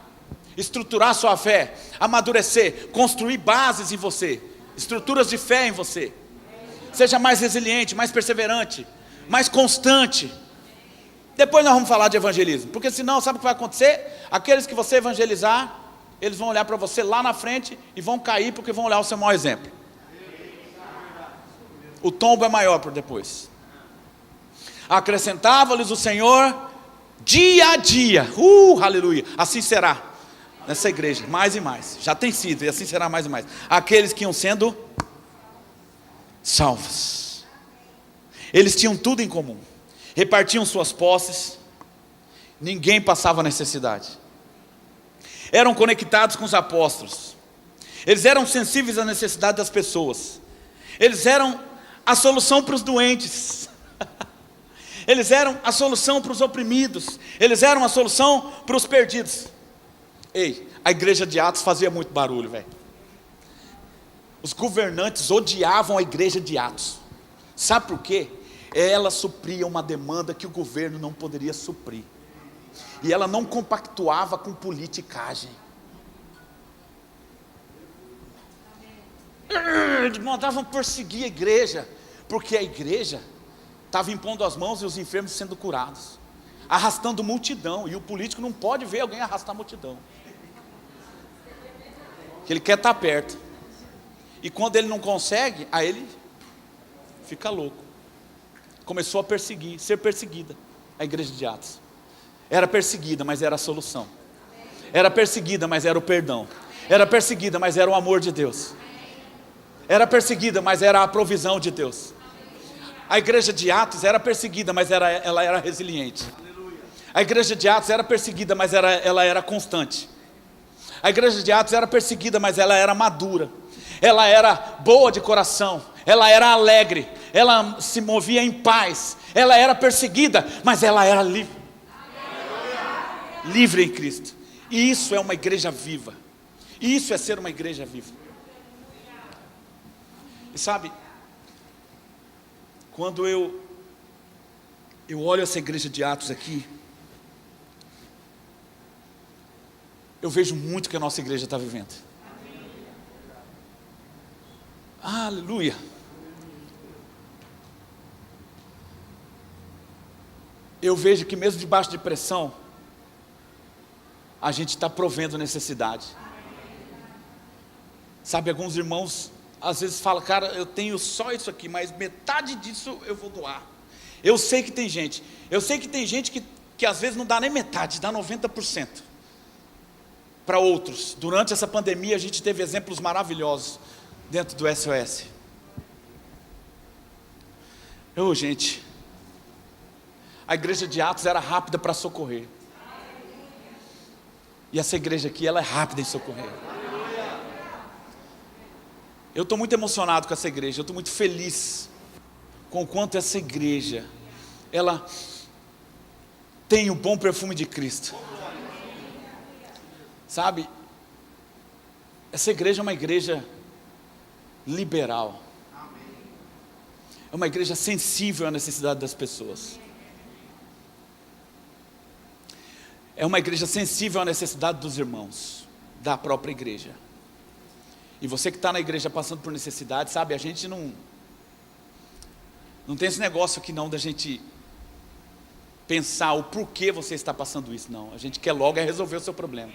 estruturar sua fé, amadurecer, construir bases em você, estruturas de fé em você. Seja mais resiliente, mais perseverante, mais constante. Depois nós vamos falar de evangelismo, porque senão, sabe o que vai acontecer? Aqueles que você evangelizar, eles vão olhar para você lá na frente e vão cair, porque vão olhar o seu mau exemplo. O tombo é maior por depois. Acrescentava-lhes o Senhor dia a dia, aleluia, assim será nessa igreja, mais e mais, já tem sido, e assim será mais e mais, aqueles que iam sendo salvos. Eles tinham tudo em comum, repartiam suas posses, ninguém passava necessidade, eram conectados com os apóstolos, eles eram sensíveis à necessidade das pessoas, eles eram a solução para os doentes, eles eram a solução para os oprimidos, eles eram a solução para os perdidos. Ei, a igreja de Atos fazia muito barulho, velho. Os governantes odiavam a igreja de Atos. Sabe por quê? Ela supria uma demanda que o governo não poderia suprir. E ela não compactuava com politicagem. Eles mandavam perseguir a igreja, porque a igreja estava impondo as mãos e os enfermos sendo curados, arrastando multidão, e o político não pode ver alguém arrastar multidão, que ele quer estar perto, e quando ele não consegue, aí ele fica louco. Começou a perseguir, ser perseguida a igreja de Atos. Era perseguida, mas era a solução. Era perseguida, mas era o perdão. Era perseguida, mas era o amor de Deus. Era perseguida, mas era a provisão de Deus. A igreja de Atos era perseguida, mas ela era resiliente. A igreja de Atos era perseguida, mas ela era constante. A igreja de Atos era perseguida, mas ela era madura. Ela era boa de coração. Ela era alegre. Ela se movia em paz. Ela era perseguida, mas ela era livre. Livre em Cristo. E isso é uma igreja viva. E isso é ser uma igreja viva. E sabe, quando eu olho essa igreja de Atos aqui, eu vejo muito que a nossa igreja está vivendo. Aleluia. Eu vejo que mesmo debaixo de pressão, a gente está provendo necessidade. Sabe, alguns irmãos às vezes falam: cara, eu tenho só isso aqui, mas metade disso eu vou doar. Eu sei que tem gente que às vezes não dá nem metade, dá 90% para outros. Durante essa pandemia a gente teve exemplos maravilhosos dentro do SOS. Gente, a igreja de Atos era rápida para socorrer. E essa igreja aqui, ela é rápida em socorrer. Eu estou muito emocionado com essa igreja. Eu estou muito feliz com o quanto essa igreja, ela tem o bom perfume de Cristo. Sabe, essa igreja é uma igreja liberal. É uma igreja sensível à necessidade das pessoas. É uma igreja sensível à necessidade dos irmãos, da própria igreja. E você que está na igreja passando por necessidade, sabe, a gente não tem esse negócio aqui não, da gente pensar o porquê você está passando isso, não. A gente quer logo resolver o seu problema.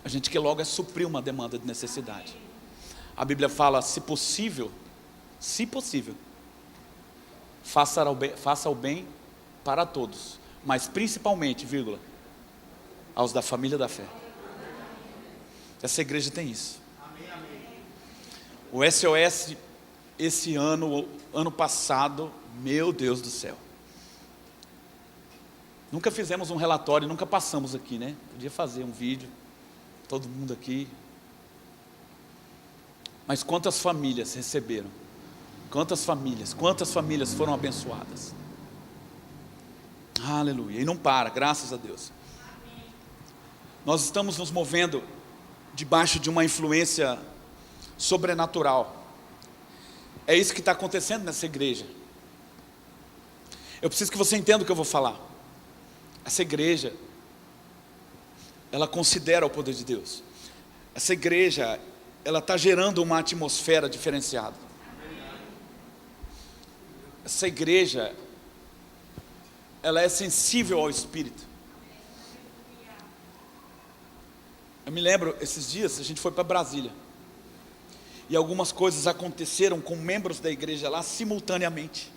A gente quer logo suprir uma demanda de necessidade. A Bíblia fala: se possível, faça o bem para todos, mas principalmente, aos da família da fé. Essa igreja tem isso. O SOS, esse ano passado, meu Deus do céu, nunca fizemos um relatório, nunca passamos aqui, né? Podia fazer um vídeo, todo mundo aqui. Mas quantas famílias receberam? Quantas famílias foram abençoadas? Aleluia. E não para, graças a Deus. Nós estamos nos movendo debaixo de uma influência sobrenatural. É isso que está acontecendo nessa igreja. Eu preciso que você entenda o que eu vou falar. Essa igreja, ela considera o poder de Deus. Essa igreja, ela está gerando uma atmosfera diferenciada. Essa igreja, ela é sensível ao Espírito. Eu me lembro, esses dias, a gente foi para Brasília. E algumas coisas aconteceram com membros da igreja lá simultaneamente,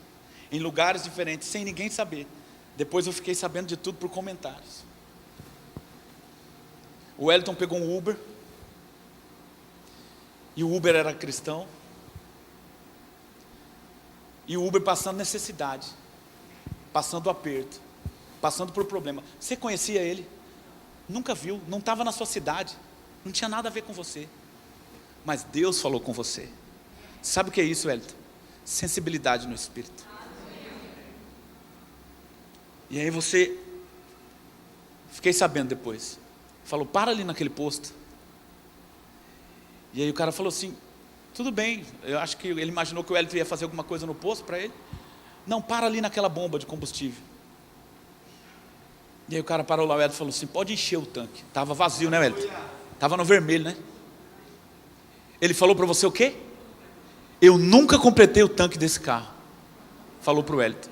em lugares diferentes, sem ninguém saber. Depois eu fiquei sabendo de tudo por comentários. O Wellington pegou um Uber, e o Uber era cristão, e o Uber passando necessidade, passando aperto, passando por problema. Você conhecia ele? Nunca viu, não estava na sua cidade, não tinha nada a ver com você, mas Deus falou com você. Sabe o que é isso, Wellington? Sensibilidade no Espírito. E aí você, fiquei sabendo depois, falou, para ali naquele posto. E aí o cara falou assim, tudo bem, eu acho que ele imaginou que o Wellington ia fazer alguma coisa no posto para ele. Não, para ali naquela bomba de combustível. E aí o cara parou lá, o Wellington falou assim, pode encher o tanque. Estava vazio, né, Wellington? Estava no vermelho, né? Ele falou para você o quê? Eu nunca completei o tanque desse carro. Falou para o Wellington.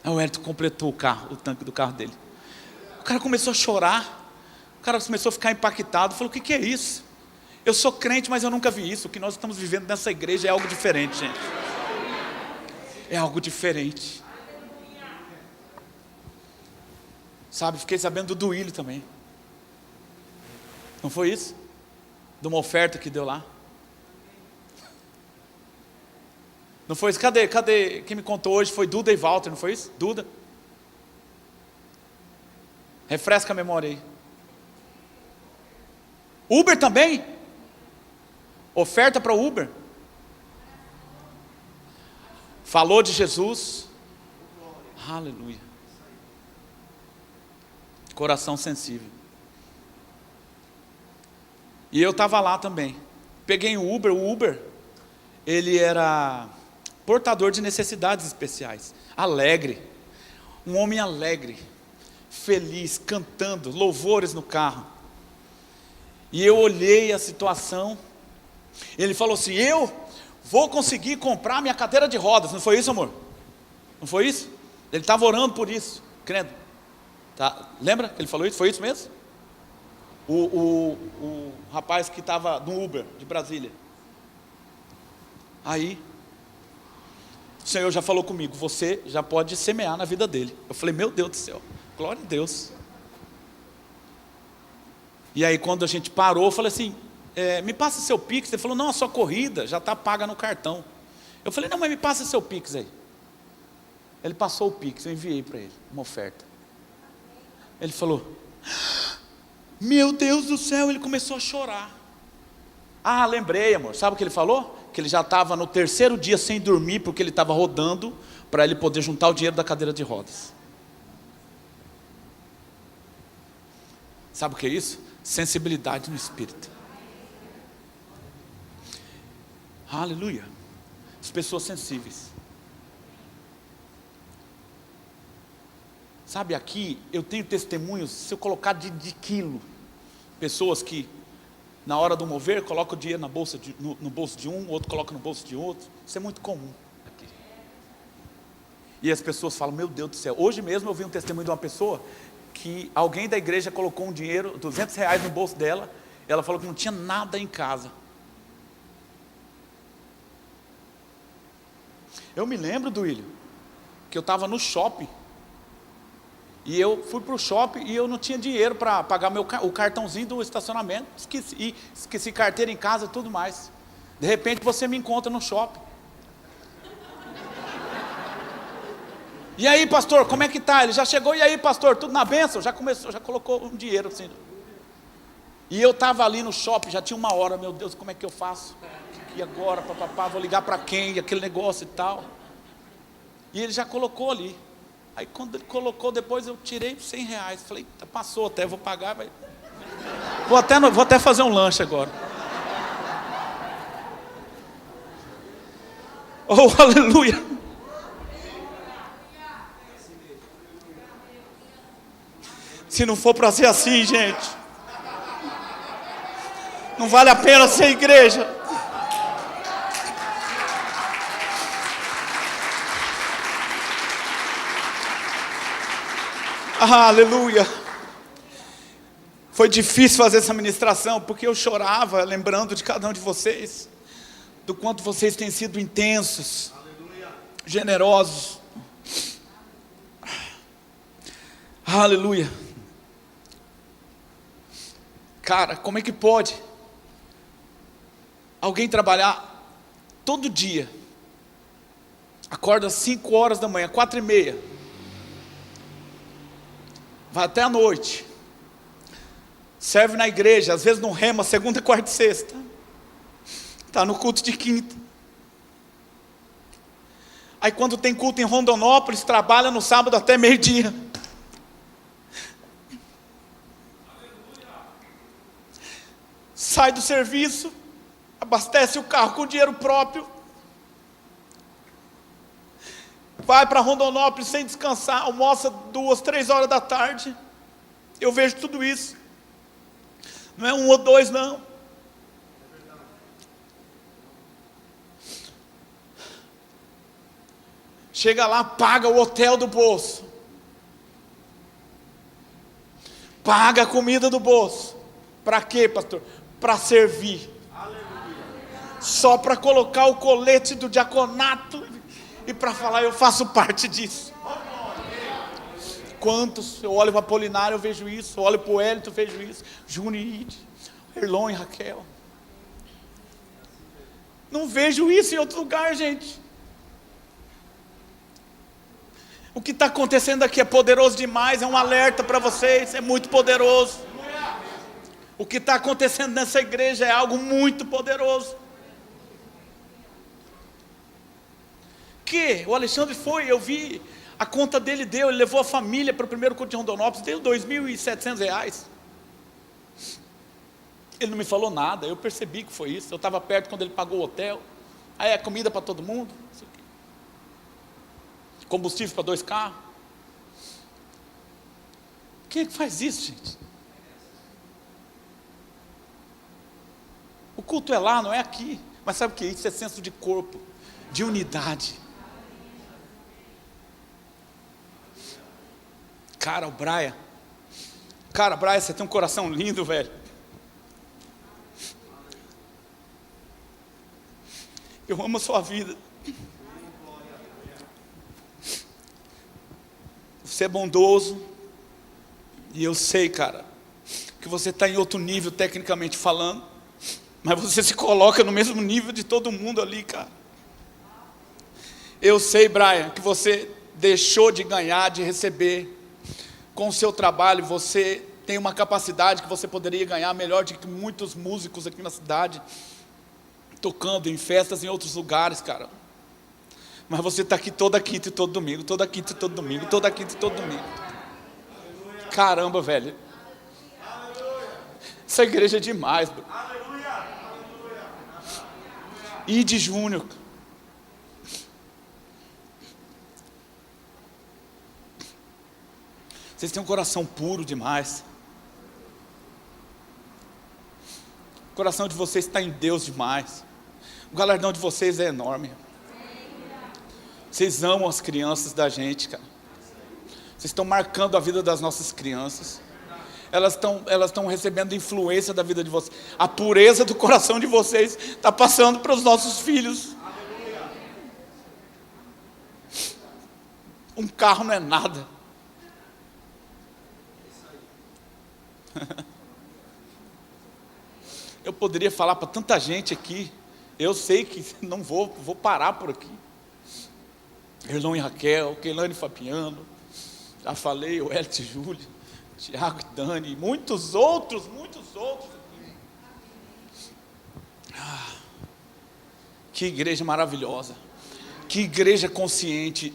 Aí o Wellington completou o tanque do carro dele. O cara começou a chorar. O cara começou a ficar impactado. Falou, o que é isso? Eu sou crente, mas eu nunca vi isso. O que nós estamos vivendo nessa igreja é algo diferente, gente. É algo diferente. Sabe, fiquei sabendo do Duílio também. Não foi isso? De uma oferta que deu lá. Não foi isso? Cadê? Quem me contou hoje foi Duda e Walter, não foi isso? Duda. Refresca a memória aí. Uber também? Oferta para o Uber? Falou de Jesus. Aleluia. Coração sensível. E eu estava lá também. Peguei o Uber, ele era portador de necessidades especiais. Alegre. Um homem alegre. Feliz, cantando, louvores no carro. E eu olhei a situação. Ele falou assim, eu vou conseguir comprar minha cadeira de rodas. Não foi isso, amor? Não foi isso? Ele estava orando por isso, crendo. Tá. Lembra que ele falou isso? Foi isso mesmo? O rapaz que estava no Uber de Brasília. Aí o Senhor já falou comigo, você já pode semear na vida dele. Eu falei, meu Deus do céu, glória a Deus. E aí quando a gente parou, eu falei assim, me passa seu Pix. Ele falou, não, a sua corrida já está paga no cartão. Eu falei, não, mas me passa seu Pix aí. Ele passou o Pix, eu enviei para ele uma oferta. Ele falou, meu Deus do céu, ele começou a chorar. Ah, lembrei, amor, sabe o que ele falou? Que ele já estava no 3º dia sem dormir, porque ele estava rodando, para ele poder juntar o dinheiro da cadeira de rodas. Sabe o que é isso? Sensibilidade no Espírito. Aleluia. As pessoas sensíveis. Sabe, aqui eu tenho testemunhos, se eu colocar de quilo, pessoas que na hora do mover, coloca o dinheiro no bolso de um, outro coloca no bolso de outro. Isso é muito comum aqui. E as pessoas falam, meu Deus do céu. Hoje mesmo eu vi um testemunho de uma pessoa que alguém da igreja colocou um dinheiro, R$200 no bolso dela. Ela falou que não tinha nada em casa. Eu me lembro, Duílio, que eu estava no shopping. E eu fui para o shopping e eu não tinha dinheiro para pagar o cartãozinho do estacionamento. Esqueci carteira em casa e tudo mais. De repente você me encontra no shopping. E aí, pastor, como é que tá? Ele já chegou, e aí, pastor, tudo na bênção? Já começou, já colocou um dinheiro assim. E eu estava ali no shopping, já tinha 1 hora, meu Deus, como é que eu faço? E agora, papapá, vou ligar para quem? Aquele negócio e tal. E ele já colocou ali. Aí quando ele colocou, depois eu tirei R$100. Falei, passou até, vou pagar. Vou até fazer um lanche agora. Oh, aleluia. Se não for para ser assim, gente, não vale a pena ser igreja. Aleluia. Foi difícil fazer essa ministração, porque eu chorava lembrando de cada um de vocês, do quanto vocês têm sido intensos, generosos. Aleluia. Cara, como é que pode alguém trabalhar todo dia, acorda às 5 horas da manhã, 4:30, vai até a noite, serve na igreja, às vezes no rema, segunda, quarta e sexta, está no culto de quinta, aí quando tem culto em Rondonópolis, trabalha no sábado até meio-dia, sai do serviço, abastece o carro com dinheiro próprio, vai para Rondonópolis sem descansar, almoça 2, 3 horas da tarde. Eu vejo tudo isso. Não é 1 ou 2, não. Chega lá, paga o hotel do bolso, paga a comida do bolso. Para quê, pastor? Para servir. Só para colocar o colete do diaconato e para falar, eu faço parte disso. Quantos? Eu olho para Apolinário, eu vejo isso. Eu olho para o Hélito, eu vejo isso. Júnior e Ide, Erlon e Raquel. Não vejo isso em outro lugar, gente. O que está acontecendo aqui é poderoso demais. É um alerta para vocês, é muito poderoso. O que está acontecendo nessa igreja é algo muito poderoso. Que o Alexandre foi, eu vi, a conta dele deu, ele levou a família para o primeiro culto de Rondonópolis, deu R$2.700. Ele não me falou nada, eu percebi que foi isso, eu estava perto quando ele pagou o hotel, aí é comida para todo mundo, combustível para 2 carros. Quem é que faz isso, gente? O culto é lá, não é aqui, mas sabe o que é isso? É senso de corpo, de unidade. Cara, o Brian, você tem um coração lindo, velho. Eu amo a sua vida. Você é bondoso. E eu sei, cara, que você está em outro nível, tecnicamente falando. Mas você se coloca no mesmo nível de todo mundo ali, cara. Eu sei, Brian, que você deixou de ganhar, de receber. Com o seu trabalho, você tem uma capacidade que você poderia ganhar melhor do que muitos músicos aqui na cidade, tocando em festas em outros lugares, cara. Mas você está aqui toda quinta e todo domingo, toda quinta e todo domingo, toda quinta e todo domingo. Caramba, velho. Essa igreja é demais, bro. Ide Júnior. Vocês têm um coração puro demais. O coração de vocês está em Deus demais. O galardão de vocês é enorme. Vocês amam as crianças da gente, cara. Vocês estão marcando a vida das nossas crianças. Elas estão recebendo influência da vida de vocês. A pureza do coração de vocês está passando para os nossos filhos. Um carro não é nada. Eu poderia falar para tanta gente aqui. Eu sei que não vou parar por aqui. Erlon e Raquel, Keilane e Fabiano, já falei, o Hélito e Júlio, Tiago e Dani, muitos outros aqui. Que igreja maravilhosa, que igreja consciente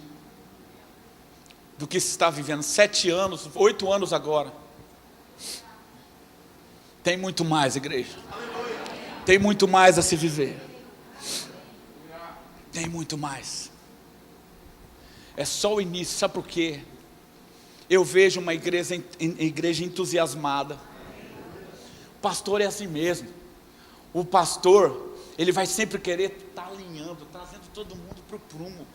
do que se está vivendo. 7 anos, 8 anos agora. Tem muito mais, igreja. Tem muito mais a se viver. Tem muito mais. É só o início, sabe por quê? Eu vejo uma igreja entusiasmada. O pastor é assim mesmo. O pastor, ele vai sempre querer estar alinhando, trazendo todo mundo para o prumo.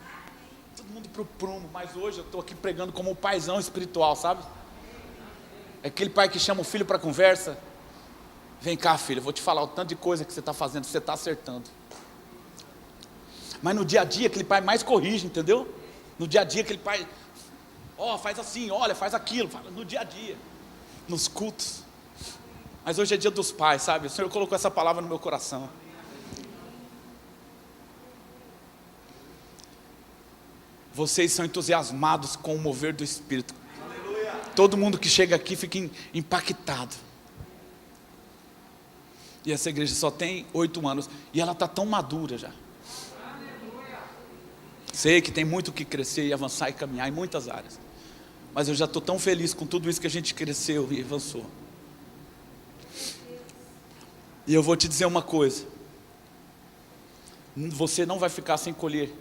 Todo mundo para o prumo. Mas hoje eu estou aqui pregando como um paizão espiritual, sabe? É aquele pai que chama o filho para conversa. Vem cá, filho, eu vou te falar o tanto de coisa que você está fazendo, você está acertando. Mas no dia a dia, aquele pai mais corrige, entendeu? No dia a dia, aquele pai, faz assim, olha, faz aquilo, no dia a dia, nos cultos. Mas hoje é dia dos pais, sabe? O Senhor colocou essa palavra no meu coração. Vocês são entusiasmados com o mover do Espírito. Aleluia. Todo mundo que chega aqui fica impactado. E essa igreja só tem 8 anos. E ela está tão madura já. Aleluia. Sei que tem muito o que crescer e avançar e caminhar em muitas áreas. Mas eu já estou tão feliz com tudo isso que a gente cresceu e avançou. E eu vou te dizer uma coisa. Você não vai ficar sem colher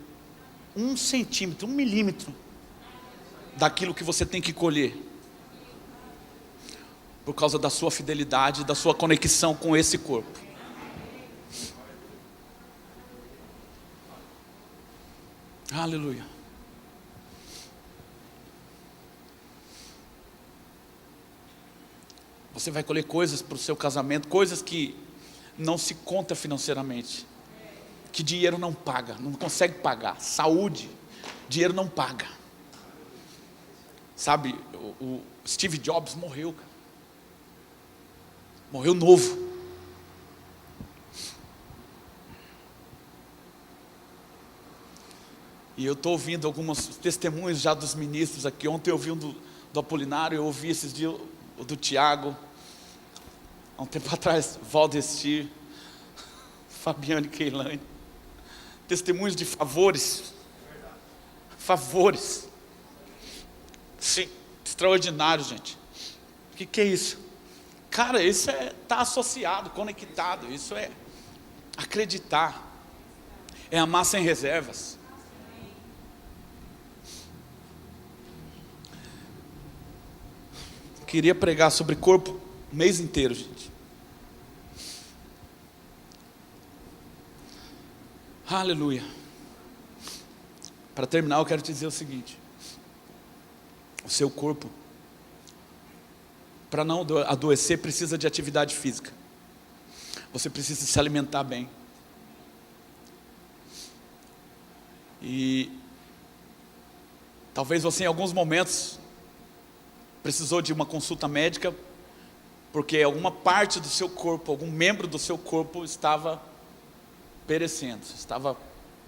1 centímetro, 1 milímetro daquilo que você tem que colher, por causa da sua fidelidade, da sua conexão com esse corpo. Aleluia. Você vai colher coisas para o seu casamento, coisas que não se conta financeiramente, que dinheiro não paga, não consegue pagar. Saúde, dinheiro não paga. Sabe, o Steve Jobs morreu, cara. Morreu novo. E eu estou ouvindo alguns testemunhos já dos ministros aqui. Ontem eu ouvi um do Apolinário, eu ouvi esses dias o do Tiago. Há um tempo atrás, Valdestir, Fabiane Keilane. Testemunhos de favores. Favores. Sim, extraordinário, gente. O que é isso? Cara, isso é estar associado, conectado. Isso é acreditar. É amar sem reservas. Queria pregar sobre corpo o mês inteiro, gente. Aleluia. Para terminar, eu quero te dizer o seguinte: o seu corpo, para não adoecer, precisa de atividade física. Você precisa se alimentar bem. E talvez você em alguns momentos precisou de uma consulta médica, porque alguma parte do seu corpo, algum membro do seu corpo estava perecendo,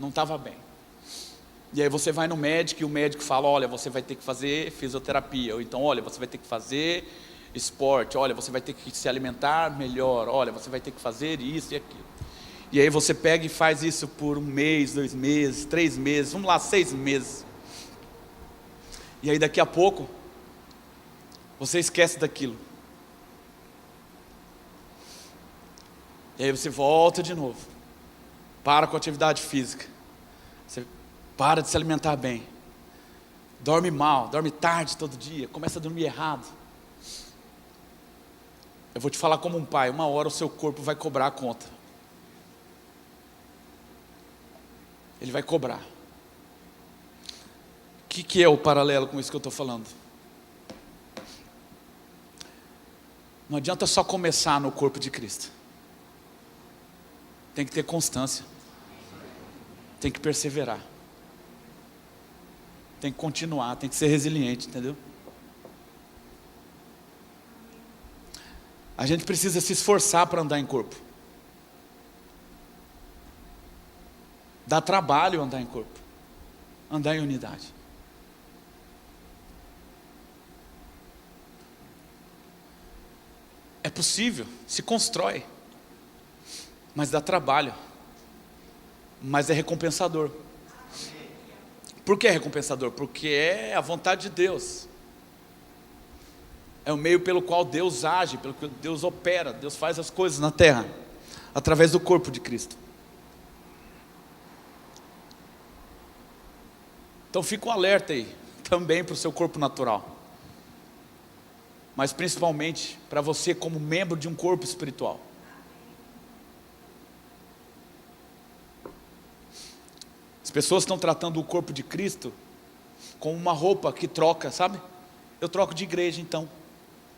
não estava bem. E aí você vai no médico e o médico fala: olha, você vai ter que fazer fisioterapia, ou então, olha, você vai ter que fazer esporte, olha, você vai ter que se alimentar melhor, olha, você vai ter que fazer isso e aquilo. E aí você pega e faz isso por 1 mês, 2 meses, 3 meses, vamos lá, 6 meses. E aí daqui a pouco você esquece daquilo. E aí você volta de novo. Para com a atividade física. Você para de se alimentar bem. Dorme mal, dorme tarde todo dia, começa a dormir errado. Eu vou te falar como um pai, uma hora o seu corpo vai cobrar a conta. Ele vai cobrar. O que é o paralelo com isso que eu estou falando? Não adianta só começar no corpo de Cristo. Tem que ter constância. Tem que perseverar. Tem que continuar, tem que ser resiliente, entendeu? A gente precisa se esforçar para andar em corpo. Dá trabalho andar em corpo. Andar em unidade. É possível, se constrói. Mas dá trabalho. Mas é recompensador. Por que é recompensador? Porque é a vontade de Deus. É o meio pelo qual Deus age, pelo que Deus opera. Deus faz as coisas na terra, através do corpo de Cristo. Então fica um alerta aí, também para o seu corpo natural. mas principalmente para você como membro de um corpo espiritual. As pessoas estão tratando o corpo de Cristo como uma roupa que troca, sabe? Eu troco de igreja então.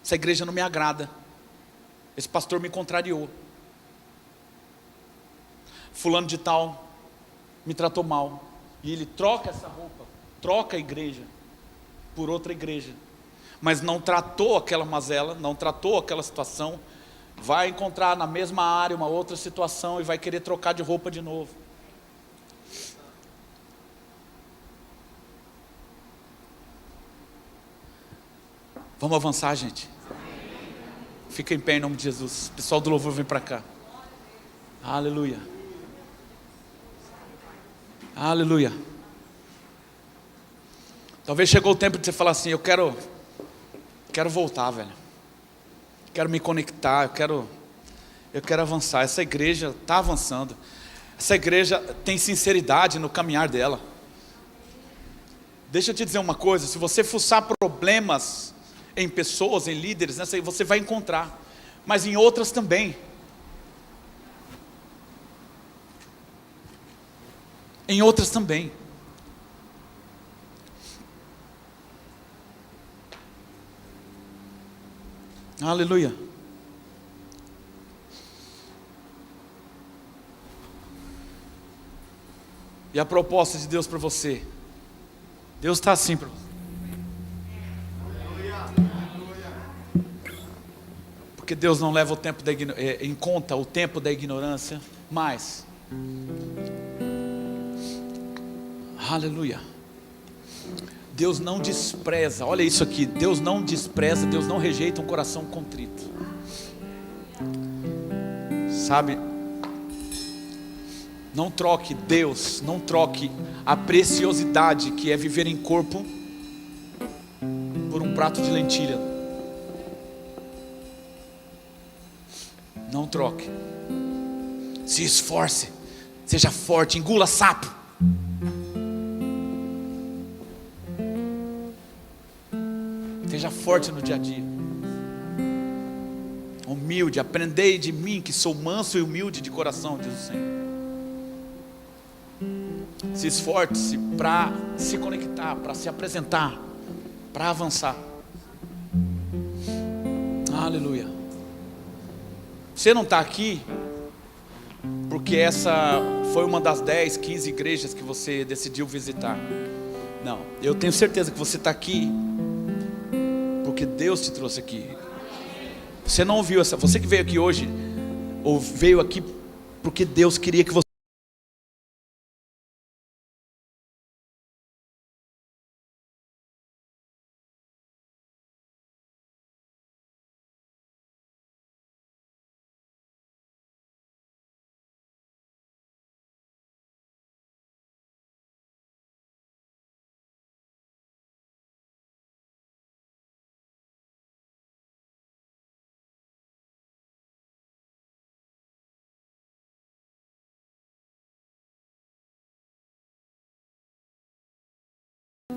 Essa igreja não me agrada. Esse pastor me contrariou. Fulano de tal me tratou mal. E ele troca essa roupa, troca a igreja por outra igreja. Mas não tratou aquela mazela, não tratou aquela situação. Vai encontrar na mesma área uma outra situação e vai querer trocar de roupa de novo. Vamos avançar, gente. Fica em pé em nome de Jesus. Pessoal do louvor, vem para cá. Aleluia. Aleluia. Talvez chegou o tempo de você falar assim: eu quero voltar, velho. Quero me conectar, eu quero avançar. Essa igreja está avançando. Essa igreja tem sinceridade no caminhar dela. Deixa eu te dizer uma coisa: se você fuçar problemas em pessoas, em líderes, nessa aí você vai encontrar, mas em outras também. Em outras também. Aleluia. E a proposta de Deus para você? Deus está assim para você. Porque Deus não leva o tempo em conta o tempo da ignorância, mas aleluia, Deus não despreza, olha isso aqui, Deus não despreza, Deus não rejeita um coração contrito. Sabe, não troque Deus, não troque a preciosidade que é viver em corpo por um prato de lentilha. Não troque. Se esforce, seja forte, engula sapo. Seja forte no dia a dia. Humilde, aprendei de mim que sou manso e humilde de coração, diz o Senhor. Se esforce para se conectar, para se apresentar, para avançar. Aleluia. Você não está aqui porque essa foi uma das 10, 15 igrejas que você decidiu visitar. Não, eu tenho certeza que você está aqui porque Deus te trouxe aqui. Você não ouviu essa, você que veio aqui hoje, ou veio aqui porque Deus queria que você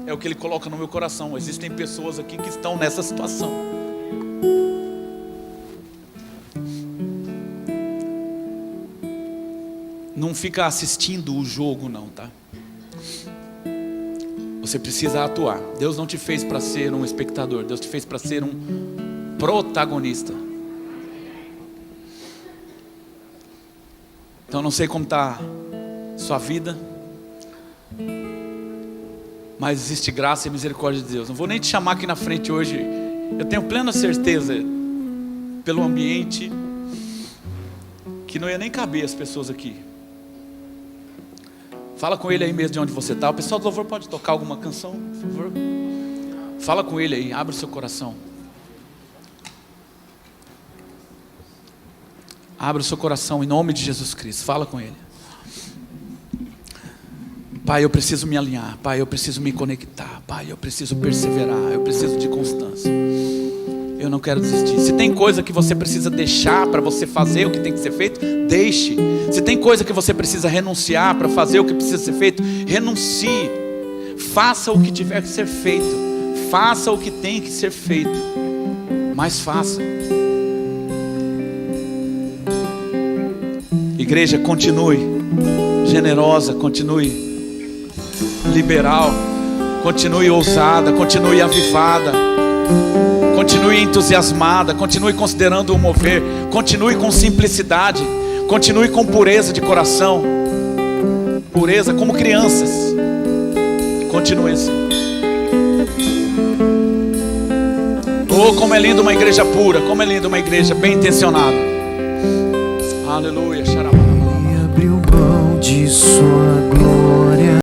é o que Ele coloca no meu coração. Existem pessoas aqui que estão nessa situação. Não fica assistindo o jogo não, tá? Você precisa atuar. Deus não te fez para ser um espectador, Deus te fez para ser um protagonista. Então não sei como está sua vida, mas existe graça e misericórdia de Deus. Não vou nem te chamar aqui na frente hoje. Eu tenho plena certeza, pelo ambiente, que não ia nem caber as pessoas aqui. Fala com ele aí mesmo de onde você está. O pessoal do louvor pode tocar alguma canção, por favor? Fala com ele aí, abre o seu coração. Abre o seu coração em nome de Jesus Cristo. Fala com ele. Pai, eu preciso me alinhar. Pai, eu preciso me conectar. Pai, eu preciso perseverar. Eu preciso de constância. Eu não quero desistir. Se tem coisa que você precisa deixar para você fazer o que tem que ser feito, deixe. Se tem coisa que você precisa renunciar para fazer o que precisa ser feito, renuncie. Faça o que tiver que ser feito. Faça o que tem que ser feito. Mas faça. Igreja, continue generosa, continue liberal, continue ousada, continue avivada, continue entusiasmada, continue considerando o mover, continue com simplicidade, continue com pureza de coração, pureza como crianças. Continue assim. Oh, como é lindo uma igreja pura, como é lindo uma igreja bem intencionada. Aleluia. E abriu mão de sua glória.